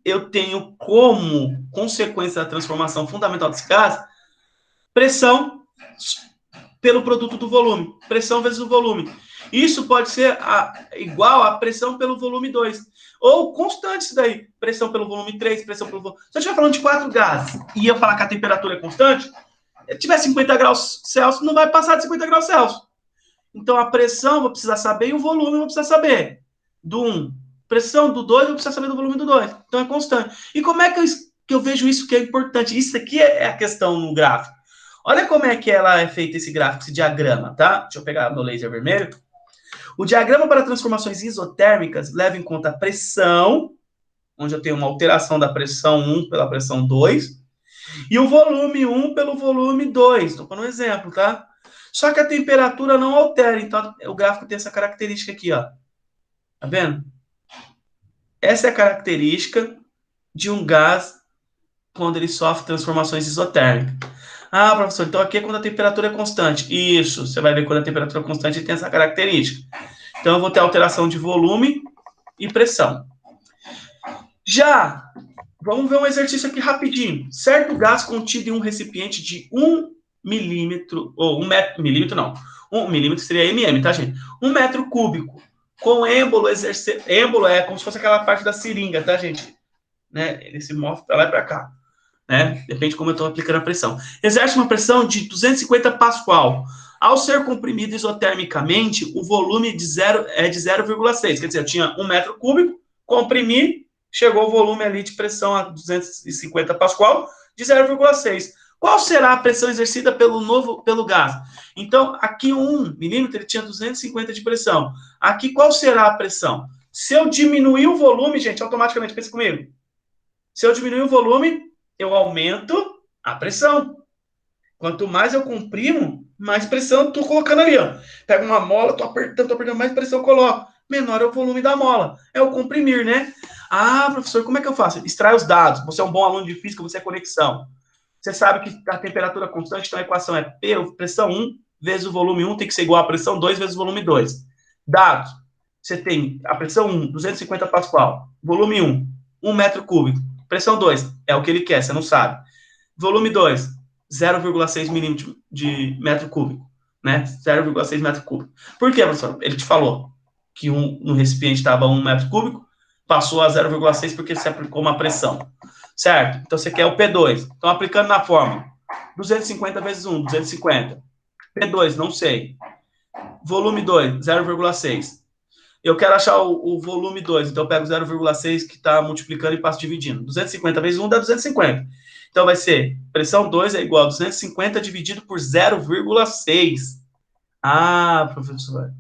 S1: eu tenho como consequência da transformação fundamental desse gás, pressão pelo produto do volume. Pressão vezes o volume. Isso pode ser igual a pressão pelo volume 2. Ou constante isso daí. Pressão pelo volume 3, pressão pelo volume... Se eu estiver falando de 4 gases e eu falar que a temperatura é constante, se tiver 50 graus Celsius, não vai passar de 50 graus Celsius. Então, a pressão eu vou precisar saber e o volume eu vou precisar saber. Do 1. Pressão do 2 eu vou precisar saber do volume do 2. Então, é constante. E como é que eu vejo isso que é importante? Isso aqui é a questão no gráfico. Olha como é que ela é feita esse gráfico, esse diagrama, tá? Deixa eu pegar meu laser vermelho. O diagrama para transformações isotérmicas leva em conta a pressão, onde eu tenho uma alteração da pressão 1 pela pressão 2, e o volume 1 pelo volume 2. Estou pondo um exemplo, tá? Só que a temperatura não altera, então o gráfico tem essa característica aqui, ó. Tá vendo? Essa é a característica de um gás quando ele sofre transformações isotérmicas. Ah, professor, então aqui é quando a temperatura é constante. Isso, você vai ver quando a temperatura é constante e tem essa característica. Então, eu vou ter alteração de volume e pressão. Já, vamos ver um exercício aqui rapidinho. Certo gás contido em um recipiente de 1 milímetro, ou 1 metro, milímetro não, 1 milímetro seria mm, tá, gente? 1 metro cúbico, com êmbolo exercer... Êmbolo é como se fosse aquela parte da seringa, tá, gente? Né? Ele se move para lá e para cá. Né? Depende de como eu estou aplicando a pressão. Exerce uma pressão de 250 Pascal. Ao ser comprimido isotermicamente, o volume é de 0,6. Quer dizer, eu tinha 1 metro cúbico, comprimi, chegou o volume ali de pressão a 250 Pascal de 0,6. Qual será a pressão exercida pelo gás? Então, aqui 1 milímetro ele tinha 250 de pressão. Aqui, qual será a pressão? Se eu diminuir o volume, gente, automaticamente, pensa comigo. Se eu diminuir o volume, eu aumento a pressão. Quanto mais eu comprimo, mais pressão eu estou colocando ali, ó. Pego uma mola, estou apertando, mais pressão eu coloco. Menor é o volume da mola. É o comprimir, né? Ah, professor, como é que eu faço? Extrai os dados. Você é um bom aluno de física, você é conexão. Você sabe que a temperatura constante, então a equação é P, pressão 1 vezes o volume 1 tem que ser igual a pressão 2 vezes o volume 2. Dados. você tem a pressão 1, 250 pascal. Volume 1, 1 metro cúbico. Pressão 2, é o que ele quer, você não sabe. Volume 2, 0,6 milímetros de metro cúbico, né? 0,6 metro cúbico. Por quê, professor? Ele te falou que no recipiente estava 1 metro cúbico, passou a 0,6 porque você aplicou uma pressão, certo? Então, você quer o P2. Então, aplicando na fórmula, 250 vezes 1, 250. P2, não sei. Volume 2, 0,6. Eu quero achar o volume 2, então eu pego 0,6 que está multiplicando e passo dividindo. 250 vezes 1 dá 250. Então vai ser, pressão 2 é igual a 250 dividido por 0,6. Ah, professor,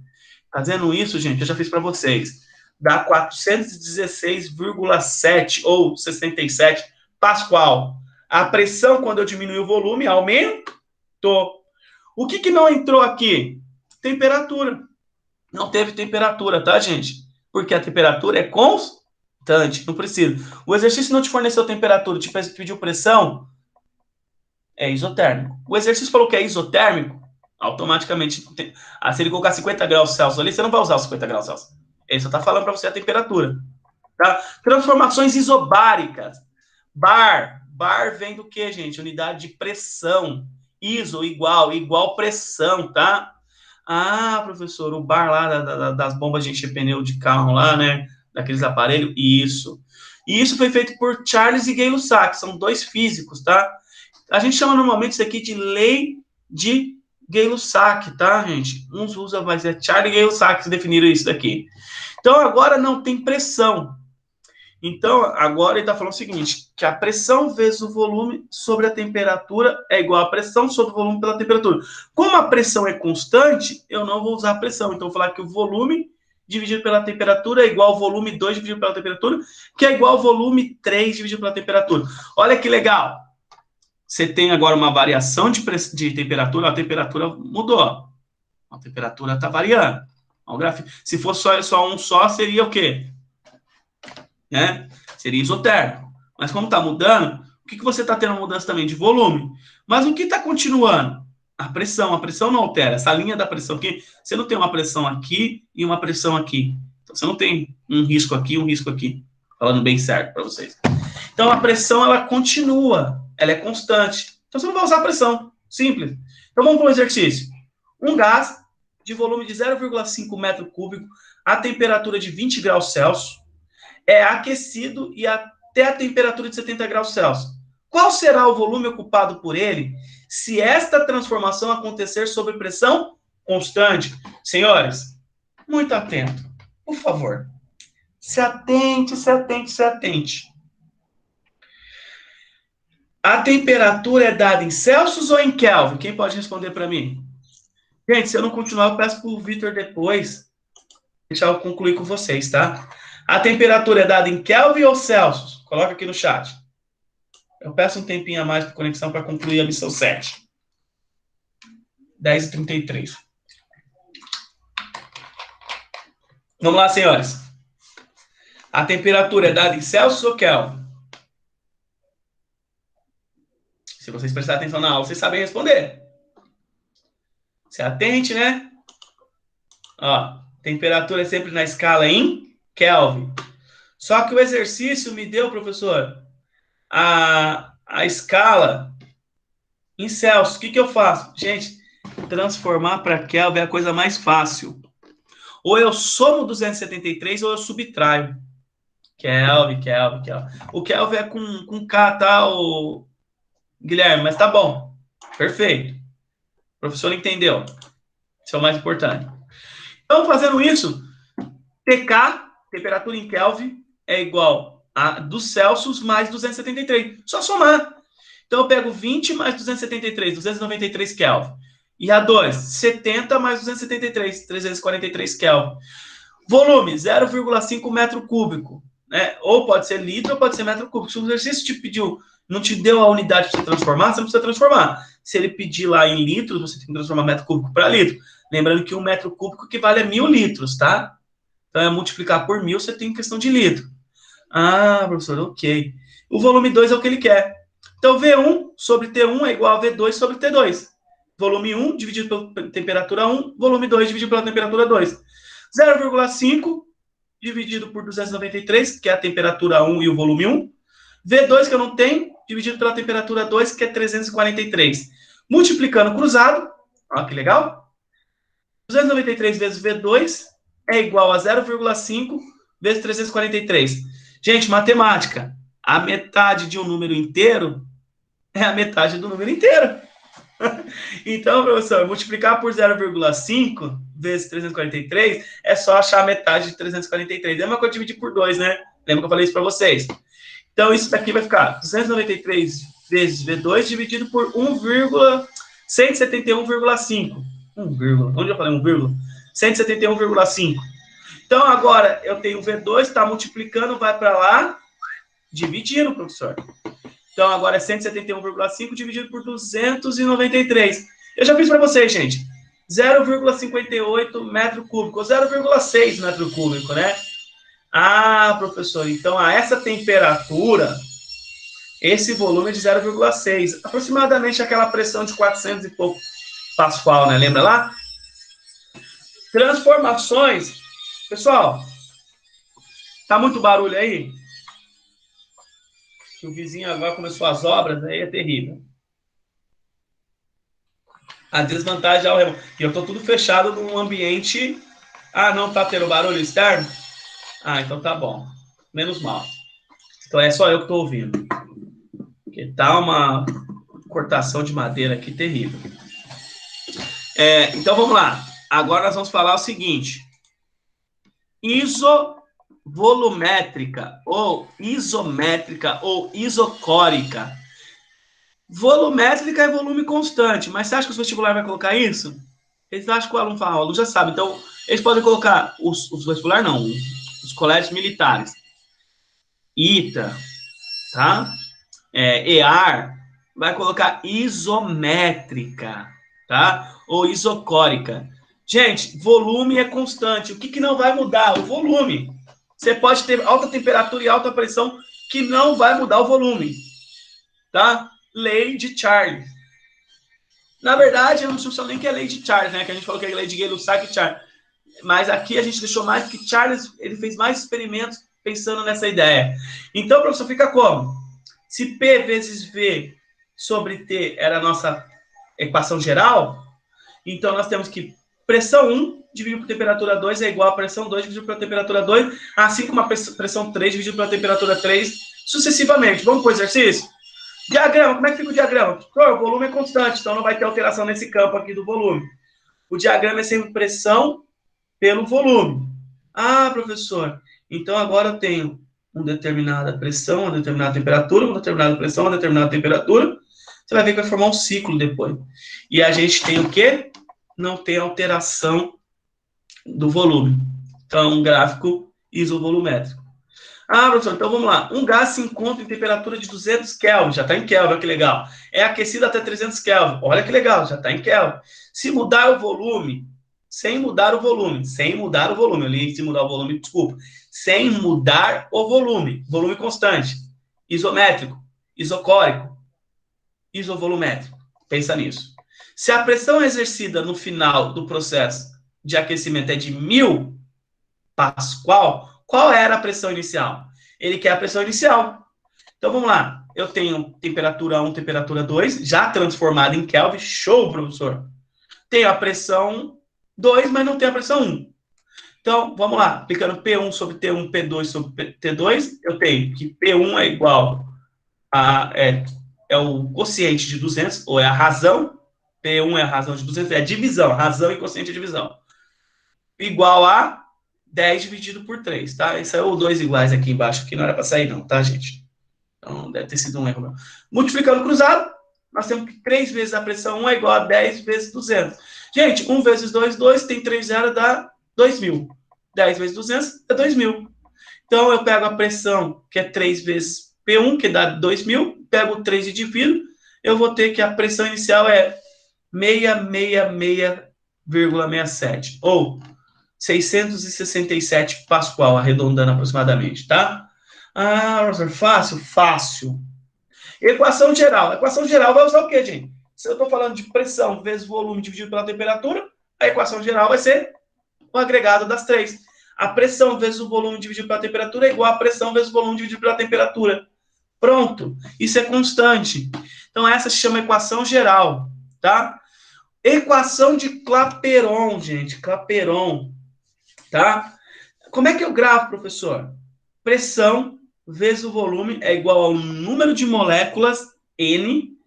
S1: fazendo isso, gente, eu já fiz para vocês. Dá 416,7 ou 67 pascal. A pressão, quando eu diminuo o volume, aumentou. O que não entrou aqui? Temperatura. Não teve temperatura, tá, gente? Porque a temperatura é constante, não precisa. O exercício não te forneceu temperatura, te pediu pressão, é isotérmico. O exercício falou que é isotérmico, automaticamente, se ele colocar 50 graus Celsius ali, você não vai usar os 50 graus Celsius. Ele só está falando para você a temperatura. Tá? Transformações isobáricas. Bar vem do que, gente? Unidade de pressão. Iso, igual pressão, tá? Ah, professor, o bar lá das bombas de encher pneu de carro lá, né? Daqueles aparelhos, isso. E isso foi feito por Charles e Gay-Lussac, são dois físicos, tá? A gente chama normalmente isso aqui de lei de Gay-Lussac, tá, gente? Uns usam, mas é Charles e Gay-Lussac que definiram isso daqui. Então, agora não tem pressão. Então, agora ele está falando o seguinte, que a pressão vezes o volume sobre a temperatura é igual a pressão sobre o volume pela temperatura. Como a pressão é constante, eu não vou usar a pressão. Então, eu vou falar que o volume dividido pela temperatura é igual ao volume 2 dividido pela temperatura, que é igual ao volume 3 dividido pela temperatura. Olha que legal. Você tem agora uma variação de temperatura, a temperatura mudou. A temperatura está variando. Se fosse só um só, seria o quê? Né? Seria isotérmico. Mas como está mudando, o que você está tendo uma mudança também de volume? Mas o que está continuando? A pressão não altera. Essa linha da pressão aqui, você não tem uma pressão aqui e uma pressão aqui. Então, você não tem um risco aqui e um risco aqui. Falando bem certo para vocês. Então, a pressão, ela continua. Ela é constante. Então, você não vai usar a pressão. Simples. Então, vamos para o exercício. Um gás de volume de 0,5 metro cúbico a temperatura de 20 graus Celsius é aquecido e até a temperatura de 70 graus Celsius. Qual será o volume ocupado por ele se esta transformação acontecer sob pressão constante? Senhores, muito atento, por favor. Se atente. A temperatura é dada em Celsius ou em Kelvin? Quem pode responder para mim? Gente, se eu não continuar, eu peço para o Vitor depois deixar eu concluir com vocês, tá? A temperatura é dada em Kelvin ou Celsius? Coloca aqui no chat. Eu peço um tempinho a mais para conexão para concluir a missão 7. 10h33. Vamos lá, senhores. A temperatura é dada em Celsius ou Kelvin? Se vocês prestarem atenção na aula, vocês sabem responder. Se atente, né? Ó, temperatura é sempre na escala em Kelvin. Só que o exercício me deu, professor, a escala em Celsius. O que eu faço? Gente, transformar para Kelvin é a coisa mais fácil. Ou eu somo 273 ou eu subtraio. Kelvin. O Kelvin é com K, tá, o Guilherme? Mas tá bom. Perfeito. O professor entendeu. Isso é o mais importante. Então, fazendo isso, TK, temperatura em Kelvin, é igual a dos Celsius mais 273. Só somar. Então, eu pego 20 mais 273, 293 Kelvin. E a 2, 70 mais 273, 343 Kelvin. Volume, 0,5 metro cúbico. Né? Ou pode ser litro ou pode ser metro cúbico. Se o exercício te pediu, não te deu a unidade para você transformar, você não precisa transformar. Se ele pedir lá em litros, você tem que transformar metro cúbico para litro. Lembrando que 1 metro cúbico equivale a 1.000 litros, tá? Então, é multiplicar por 1.000, você tem questão de litro. Ah, professor, ok. O volume 2 é o que ele quer. Então, V1 sobre T1 é igual a V2 sobre T2. Volume 1 dividido pela temperatura 1, volume 2 dividido pela temperatura 2. 0,5 dividido por 293, que é a temperatura 1 e o volume 1. V2, que eu não tenho, dividido pela temperatura 2, que é 343. Multiplicando cruzado, olha que legal. 293 vezes V2 é igual a 0,5 vezes 343. Gente, matemática. A metade de um número inteiro é a metade do número inteiro. Então, professor, multiplicar por 0,5 vezes 343 é só achar a metade de 343. É uma coisa dividir por 2, né? Lembra que eu falei isso para vocês? Então, isso daqui vai ficar 293 vezes V2 dividido por 171,5. 1, onde eu falei 1, 171,5. Então, agora, eu tenho V2, está multiplicando, vai para lá, dividindo, professor. Então, agora é 171,5 dividido por 293. Eu já fiz para vocês, gente. 0,58 metro cúbico, 0,6 metro cúbico, né? Ah, professor, então a essa temperatura, esse volume é de 0,6. Aproximadamente aquela pressão de 400 e pouco Pascal, né? Lembra lá? Transformações. Pessoal, tá muito barulho aí? Que o vizinho agora começou as obras, aí é terrível. A desvantagem é o remoto. E eu tô tudo fechado num ambiente... Ah, não tá tendo barulho externo? Ah, então tá bom. Menos mal. Então é só eu que tô ouvindo. Porque tá uma cortação de madeira aqui terrível. Então vamos lá. Agora nós vamos falar o seguinte. Isovolumétrica, ou isométrica, ou isocórica. Volumétrica é volume constante, mas você acha que o vestibular vai colocar isso? Eles acham que o aluno fala, o aluno já sabe. Então, eles podem colocar, os vestibular não, os colégios militares. ITA, tá? EAR, vai colocar isométrica, tá? Ou isocórica. Gente, volume é constante. O que não vai mudar? O volume. Você pode ter alta temperatura e alta pressão que não vai mudar o volume, tá? Lei de Charles. Na verdade, eu não sei nem que é lei de Charles, né? Que a gente falou que é lei de Gay-Lussac e Charles. Mas aqui a gente deixou mais que Charles, ele fez mais experimentos pensando nessa ideia. Então, professor, fica como? Se P vezes V sobre T era a nossa equação geral, então nós temos que pressão 1 dividido por temperatura 2 é igual a pressão 2 dividido pela temperatura 2, assim como a pressão 3 dividido pela temperatura 3, sucessivamente. Vamos para o exercício? Diagrama, como é que fica o diagrama? O volume é constante, então não vai ter alteração nesse campo aqui do volume. O diagrama é sempre pressão pelo volume. Ah, professor, então agora eu tenho uma determinada pressão, uma determinada temperatura, uma determinada pressão, uma determinada temperatura. Você vai ver que vai formar um ciclo depois. E a gente tem o quê? Não tem alteração do volume. Então, um gráfico isovolumétrico. Ah, professor, então vamos lá. Um gás se encontra em temperatura de 200 Kelvin, já está em Kelvin, olha que legal. É aquecido até 300 Kelvin, olha que legal, já está em Kelvin. Se mudar o volume, sem mudar o volume, eu li se mudar o volume, desculpa. Sem mudar o volume constante, isométrico, isocórico, isovolumétrico. Pensa nisso. Se a pressão exercida no final do processo de aquecimento é de 1000 Pascal, qual era a pressão inicial? Ele quer a pressão inicial. Então, vamos lá. Eu tenho temperatura 1, temperatura 2, já transformada em Kelvin. Show, professor. Tenho a pressão 2, mas não tenho a pressão 1. Então, vamos lá. Aplicando P1 sobre T1, P2 sobre T2, eu tenho que P1 é igual a... É o quociente de 200, ou é a razão. P1 é a razão de 200, é a divisão. Razão e quociente de divisão. Igual a 10 dividido por 3, tá? Esse é o 2 iguais aqui embaixo, que não era para sair não, tá, gente? Então, deve ter sido um erro. Multiplicando cruzado, nós temos que 3 vezes a pressão 1 é igual a 10 vezes 200. Gente, 1 vezes 2, 2, tem 3 zeros, dá 2.000. 10 vezes 200 é 2.000. Então, eu pego a pressão, que é 3 vezes P1, que dá 2.000, pego 3 e divido, eu vou ter que a pressão inicial é 666,67, ou 667 Pascal, arredondando aproximadamente, tá? Ah, professor, fácil? Fácil. Equação geral. Equação geral vai usar o quê, gente? Se eu estou falando de pressão vezes volume dividido pela temperatura, a equação geral vai ser o agregado das três. A pressão vezes o volume dividido pela temperatura é igual a pressão vezes o volume dividido pela temperatura. Pronto. Isso é constante. Então, essa se chama equação geral, tá? Equação de Clapeyron, gente. Clapeyron, tá? Como é que eu gravo, professor? Pressão vezes o volume é igual ao número de moléculas, N,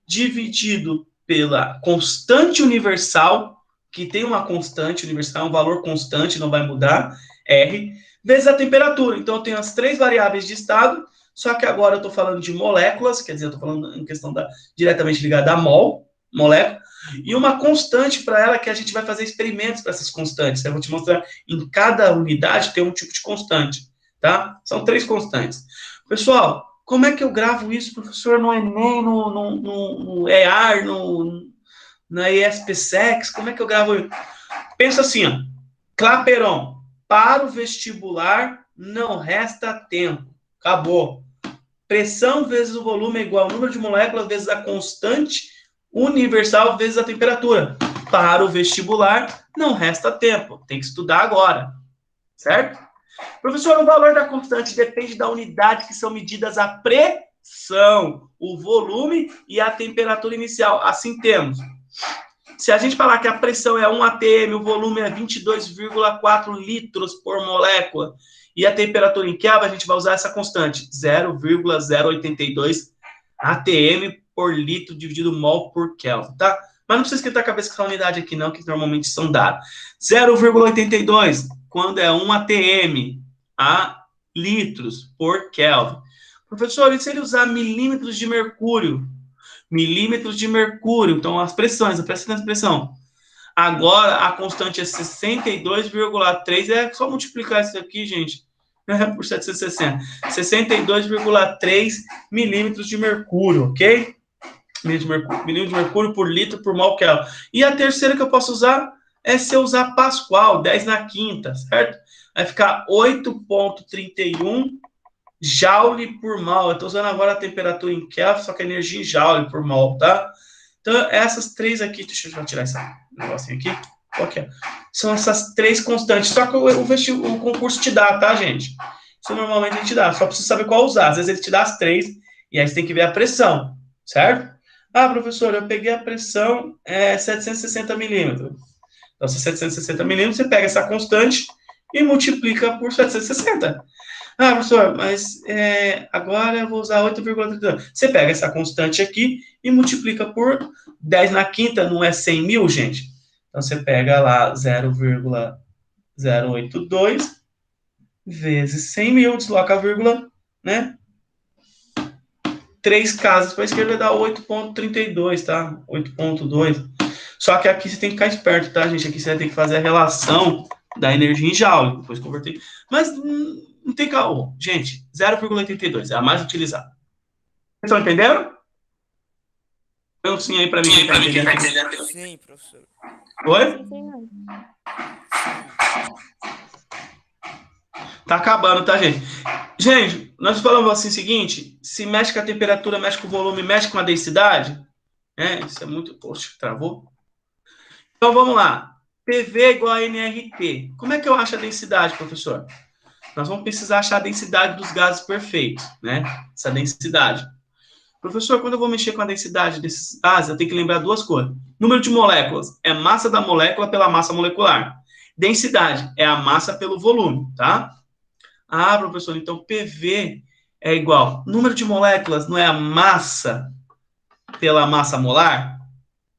S1: dividido pela constante universal, que tem uma constante universal, um valor constante, não vai mudar, R, vezes a temperatura. Então, eu tenho as três variáveis de estado, só que agora eu estou falando de moléculas, quer dizer, eu estou falando em questão diretamente ligada a molécula, e uma constante para ela que a gente vai fazer experimentos para essas constantes. Eu vou te mostrar, em cada unidade tem um tipo de constante, tá? São três constantes. Pessoal, como é que eu gravo isso, professor, no Enem, no EAR, na ESPSEX? Como é que eu gravo isso? Pensa assim, ó. Clapeyron, para o vestibular não resta tempo. Acabou. Pressão vezes o volume é igual ao número de moléculas vezes a constante universal vezes a temperatura. Para o vestibular não resta tempo. Tem que estudar agora. Certo? Professor, o valor da constante depende da unidade que são medidas a pressão, o volume e a temperatura inicial. Assim temos. Se a gente falar que a pressão é 1 atm, o volume é 22,4 litros por molécula e a temperatura em Kelvin, a gente vai usar essa constante, 0,082 atm por litro dividido mol por Kelvin, tá? Mas não precisa esquentar a cabeça com essa unidade aqui não, que normalmente são dados. 0,82, quando é 1 atm, a litros por Kelvin. Professor, e se ele usar milímetros de mercúrio? Milímetros de mercúrio, então as pressões, a pressão. Agora, a constante é 62,3, é só multiplicar isso aqui, gente, por 760. 62,3 milímetros de mercúrio, ok? Milímetro de mercúrio por litro por mol Kelvin. E a terceira que eu posso usar é se eu usar Pascal, 10 na quinta, certo? Vai ficar 8,31 joule por mol. Eu estou usando agora a temperatura em Kelvin, só que a energia em joule por mol, tá? Então, essas três aqui, deixa eu tirar esse negocinho aqui. Okay. São essas três constantes. Só que o concurso te dá, tá, gente? Isso normalmente a gente dá. Só precisa saber qual usar. Às vezes ele te dá as três e aí você tem que ver a pressão, certo? Ah, professor, eu peguei a pressão 760 milímetros. Então, se 760 milímetros, você pega essa constante e multiplica por 760. Ah, professor, mas agora eu vou usar 8,32. Você pega essa constante aqui e multiplica por 10 na quinta, não é 100 mil, gente? Então, você pega lá 0,082 vezes 100 mil, desloca a vírgula, né? 3 casas para esquerda dá 8,32, tá? 8,2. Só que aqui você tem que ficar esperto, tá, gente? Aqui você vai ter que fazer a relação da energia em joule, depois converter. Mas não tem caô. Gente, 0,82 é a mais utilizada. Vocês estão entendendo? Põe um sim aí para mim.
S2: Sim, professor.
S1: Oi?
S3: Sim.
S1: Tá acabando, tá, gente? Gente, nós falamos assim o seguinte, se mexe com a temperatura, mexe com o volume, mexe com a densidade, isso é muito... Poxa, travou? Então, vamos lá. PV é igual a nRT. Como é que eu acho a densidade, professor? Nós vamos precisar achar a densidade dos gases perfeitos, né? Essa densidade. Professor, quando eu vou mexer com a densidade desses gases, eu tenho que lembrar duas coisas. Número de moléculas é massa da molécula pela massa molecular. Densidade é a massa pelo volume, tá? Ah, professor, então PV é igual. Número de moléculas não é a massa pela massa molar?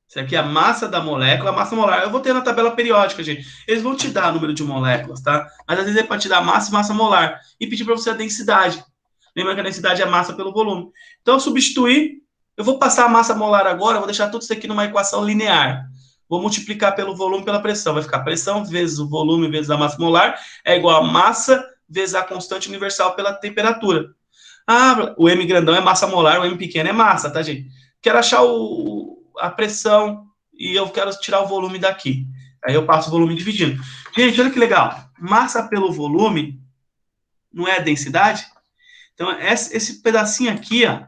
S1: Isso aqui é a massa da molécula, a massa molar. Eu vou ter na tabela periódica, gente. Eles vão te dar o número de moléculas, tá? Mas às vezes é para te dar massa e massa molar. E pedir para você a densidade. Lembra que a densidade é a massa pelo volume. Então, substituir, eu vou passar a massa molar agora, vou deixar tudo isso aqui numa equação linear. Vou multiplicar pelo volume e pela pressão. Vai ficar pressão vezes o volume vezes a massa molar é igual a massa vezes a constante universal pela temperatura. Ah, o M grandão é massa molar, o M pequeno é massa, tá, gente? Quero achar a pressão e eu quero tirar o volume daqui. Aí eu passo o volume dividindo. Gente, olha que legal. Massa pelo volume não é a densidade? Então, esse pedacinho aqui, ó,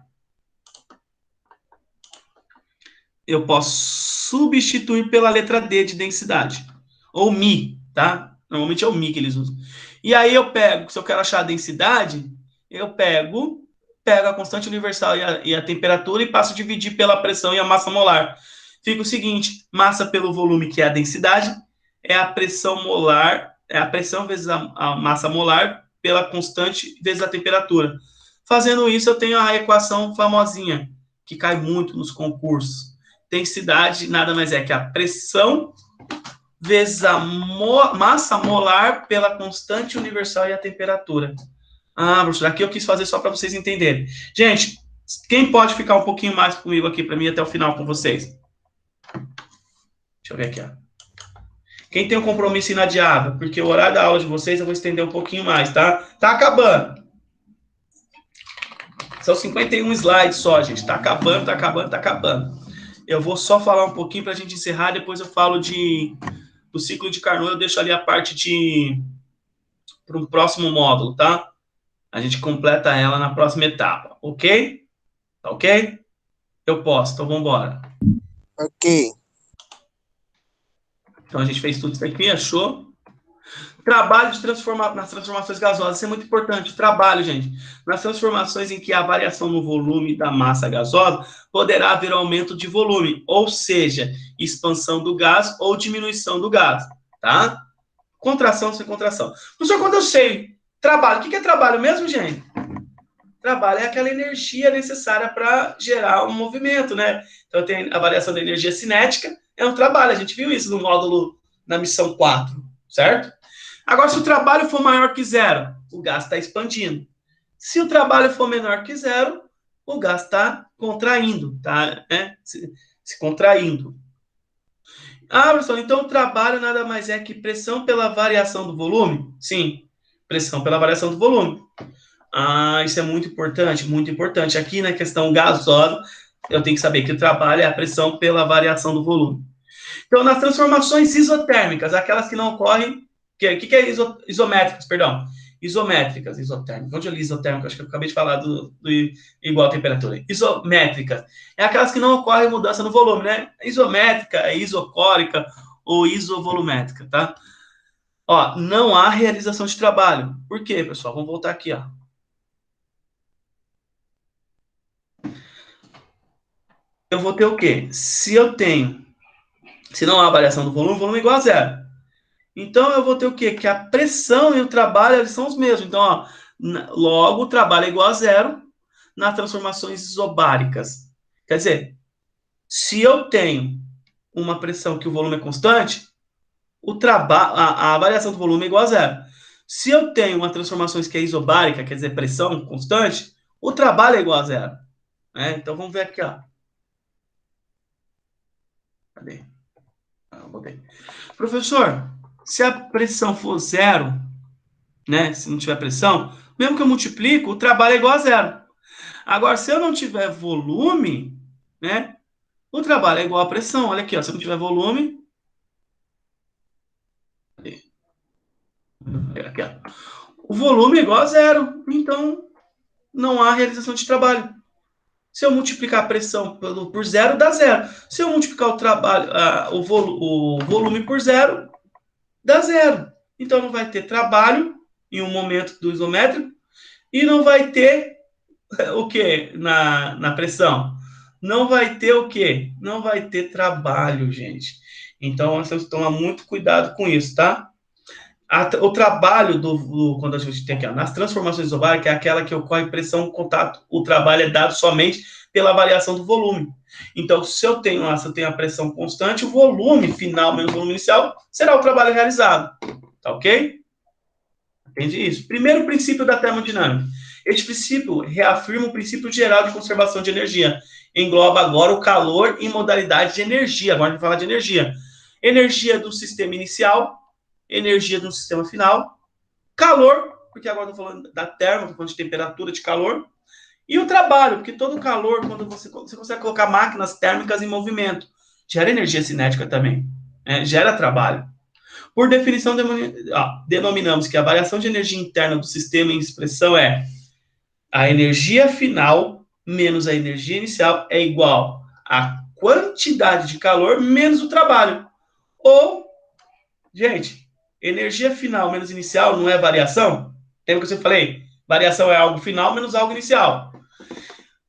S1: eu posso substituir pela letra D de densidade. Ou Mi, tá? Normalmente é o Mi que eles usam. E aí eu pego, se eu quero achar a densidade, eu pego a constante universal e a temperatura e passo a dividir pela pressão e a massa molar. Fica o seguinte, massa pelo volume, que é a densidade, é a pressão molar, é a pressão vezes a massa molar pela constante vezes a temperatura. Fazendo isso, eu tenho a equação famosinha, que cai muito nos concursos. Densidade nada mais é que a pressão vezes a massa molar pela constante universal e a temperatura. Ah, professor, aqui eu quis fazer só para vocês entenderem. Gente, quem pode ficar um pouquinho mais comigo aqui, para mim, até o final com vocês? Deixa eu ver aqui, ó. Quem tem um compromisso inadiável? Porque o horário da aula de vocês eu vou estender um pouquinho mais, tá? Tá acabando. São 51 slides só, gente. Tá acabando, tá acabando, tá acabando. Eu vou só falar um pouquinho para a gente encerrar, depois eu falo do ciclo de Carnot, eu deixo ali a parte para um próximo módulo, tá? A gente completa ela na próxima etapa, ok? Tá ok? Eu posso, então vamos embora.
S2: Ok.
S1: Então a gente fez tudo isso aqui, achou? Trabalho de nas transformações gasosas, isso é muito importante. O trabalho, gente, nas transformações em que há variação no volume da massa gasosa, poderá haver aumento de volume, ou seja, expansão do gás ou diminuição do gás, tá? Contração sem contração. Professor, quando eu sei trabalho, o que é trabalho mesmo, gente? Trabalho é aquela energia necessária para gerar um movimento, né? Então tem a variação da energia cinética, é um trabalho, a gente viu isso no módulo, na missão 4, certo? Agora, se o trabalho for maior que zero, o gás está expandindo. Se o trabalho for menor que zero, o gás está contraindo, tá? Se contraindo. Ah, professor, então o trabalho nada mais é que pressão pela variação do volume? Sim, pressão pela variação do volume. Ah, isso é muito importante, muito importante. Aqui na questão gasosa, eu tenho que saber que o trabalho é a pressão pela variação do volume. Então, nas transformações isotérmicas, aquelas que não ocorrem, que é isométricas, perdão, isométricas, isotérmicas. Onde eu li isotérmica? Acho que eu acabei de falar do igual temperatura. Isométricas. É aquelas que não ocorre mudança no volume, né? Isométrica, é isocórica ou isovolumétrica, tá? Ó, não há realização de trabalho. Por quê, pessoal? Vamos voltar aqui, ó. Eu vou ter o quê? Se não há variação do volume, o volume é igual a zero. Então, eu vou ter o quê? Que a pressão e o trabalho, eles são os mesmos. Então, ó, logo, o trabalho é igual a zero nas transformações isobáricas. Quer dizer, se eu tenho uma pressão que o volume é constante, a variação do volume é igual a zero. Se eu tenho uma transformação que é isobárica, quer dizer, pressão constante, o trabalho é igual a zero. Né? Então, vamos ver aqui, ó. Cadê? Botei. Professor, se a pressão for zero, né? Se não tiver pressão, mesmo que eu multiplico, o trabalho é igual a zero. Agora, se eu não tiver volume, né? O trabalho é igual a pressão. Olha aqui, ó. Se eu não tiver volume. Aqui, ó. O volume é igual a zero. Então, não há realização de trabalho. Se eu multiplicar a pressão por zero, dá zero. Se eu multiplicar o trabalho, o volume por zero, dá zero. Então, não vai ter trabalho em um momento do isométrico e não vai ter o que na pressão? Não vai ter o quê? Não vai ter trabalho, gente. Então, nós temos que tomar muito cuidado com isso, tá? O trabalho quando a gente tem aqui, ó, nas transformações isobáricas, é aquela que ocorre pressão contato. O trabalho é dado somente pela variação do volume. Então, se eu tenho a pressão constante, o volume final menos o volume inicial será o trabalho realizado. Tá ok? Entende isso? Primeiro princípio da termodinâmica. Este princípio reafirma o princípio geral de conservação de energia. Engloba agora o calor em modalidade de energia. Agora a gente vai falar de energia. Energia do sistema inicial, energia do sistema final, calor, porque agora estou falando da termo, estou falando de temperatura, de calor, e o trabalho, porque todo calor, quando você consegue colocar máquinas térmicas em movimento, gera energia cinética também, gera trabalho. Por definição, denominamos que a variação de energia interna do sistema em expressão é a energia final menos a energia inicial é igual à quantidade de calor menos o trabalho. Ou, gente, Energia final menos inicial não é variação? Lembra que eu falei? Variação é algo final menos algo inicial.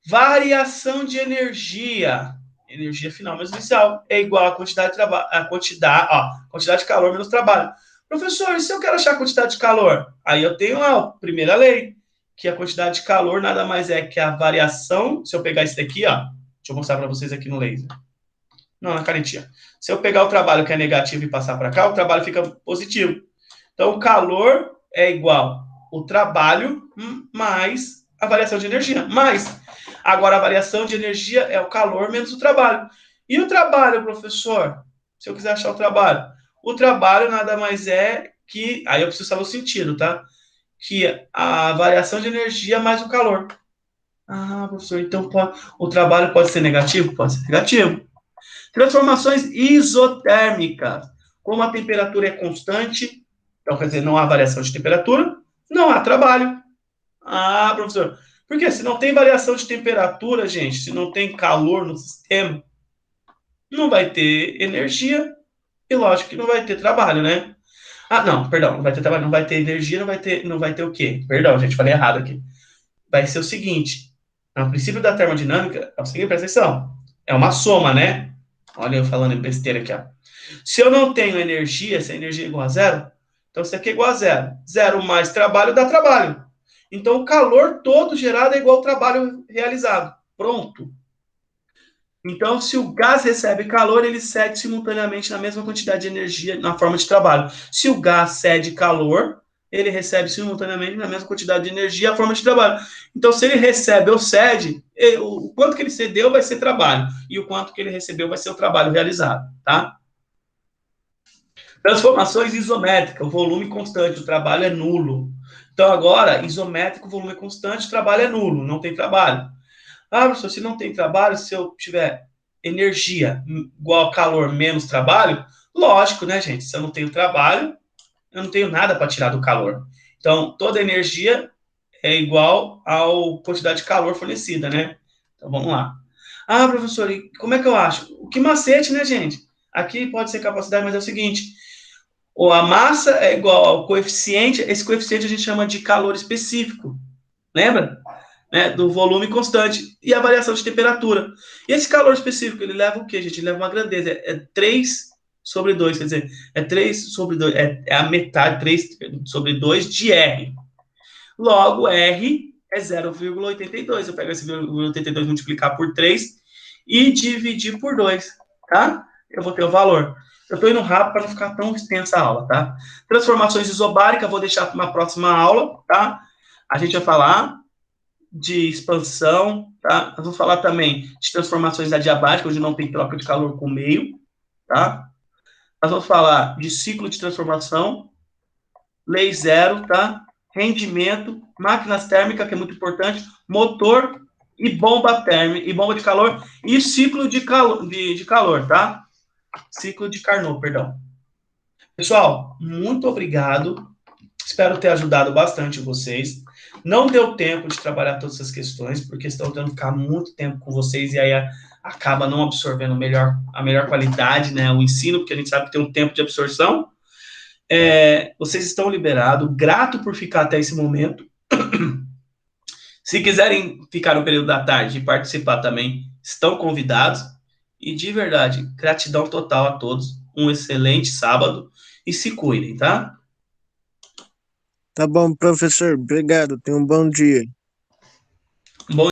S1: Variação de energia final menos inicial, é igual a quantidade de trabalho, quantidade de calor menos trabalho. Professor, e se eu quero achar a quantidade de calor? Aí eu tenho a primeira lei, que a quantidade de calor nada mais é que a variação, se eu pegar isso daqui, ó, deixa eu mostrar para vocês aqui no laser. Não, na canetinha. Se eu pegar o trabalho que é negativo e passar para cá, o trabalho fica positivo. Então, o calor é igual o trabalho mais a variação de energia. Agora, a variação de energia é o calor menos o trabalho. E o trabalho, professor? Se eu quiser achar o trabalho nada mais é que... Aí eu preciso saber o sentido, tá? Que a variação de energia mais o calor. Ah, professor, então o trabalho pode ser negativo? Pode ser negativo. Transformações isotérmicas. Como a temperatura é constante, então, quer dizer, não há variação de temperatura, não há trabalho. Ah, professor, porque se não tem variação de temperatura, gente, se não tem calor no sistema, não vai ter energia e, lógico, que não vai ter trabalho, né? Ah, não, perdão, não vai ter trabalho, não vai ter energia, não vai ter o quê? Perdão, gente, falei errado aqui. Vai ser o seguinte, o princípio da termodinâmica é o seguinte, presta atenção, é uma soma, né? Olha eu falando besteira aqui, ó. Se eu não tenho energia, se a energia é igual a zero, então isso aqui é igual a zero. Zero mais trabalho dá trabalho. Então o calor todo gerado é igual ao trabalho realizado. Pronto. Então, se o gás recebe calor, ele cede simultaneamente na mesma quantidade de energia na forma de trabalho. Se o gás cede calor, ele recebe simultaneamente na mesma quantidade de energia a forma de trabalho. Então, se ele recebe ou cede, o quanto que ele cedeu vai ser trabalho, e o quanto que ele recebeu vai ser o trabalho realizado, tá? Transformações isométricas, o volume constante, o trabalho é nulo. Então, agora, isométrico, o volume é constante, o trabalho é nulo, não tem trabalho. Ah, professor, se não tem trabalho, se eu tiver energia igual a calor menos trabalho, lógico, né, gente? Se eu não tenho trabalho, eu não tenho nada para tirar do calor. Então, toda energia é igual à quantidade de calor fornecida, né? Então, vamos lá. Ah, professor, e como é que eu acho? O que macete, né, gente? Aqui pode ser capacidade, mas é o seguinte, a massa é igual ao coeficiente, esse coeficiente a gente chama de calor específico, lembra? Né, do volume constante e a variação de temperatura. E esse calor específico, ele leva o quê, gente? Ele leva uma grandeza, é 3 sobre 2, quer dizer, é 3 sobre 2, é a metade, 3 sobre 2 de R. Logo, R é 0,82. Eu pego esse 0,82, multiplicar por 3 e dividir por 2, tá? Eu vou ter o valor. Eu estou indo rápido para não ficar tão extensa a aula, tá? Transformações isobáricas, vou deixar para uma próxima aula, tá? A gente vai falar de expansão, tá? Nós vamos falar também de transformações adiabáticas, onde não tem troca de calor com o meio, tá? Nós vamos falar de ciclo de transformação, lei zero, tá? Rendimento, máquinas térmicas, que é muito importante, motor e bomba térmica, e bomba de calor, e ciclo de calor, tá? Ciclo de Carnot, perdão. Pessoal, muito obrigado. Espero ter ajudado bastante vocês. Não deu tempo de trabalhar todas essas questões, porque estão tentando ficar muito tempo com vocês e aí acaba não absorvendo a melhor qualidade, né, o ensino, porque a gente sabe que tem um tempo de absorção. Vocês estão liberados, grato por ficar até esse momento. Se quiserem ficar no período da tarde e participar também, estão convidados. E de verdade, gratidão total a todos. Um excelente sábado e se cuidem, tá?
S2: Tá bom, professor. Obrigado. Tenha um bom dia.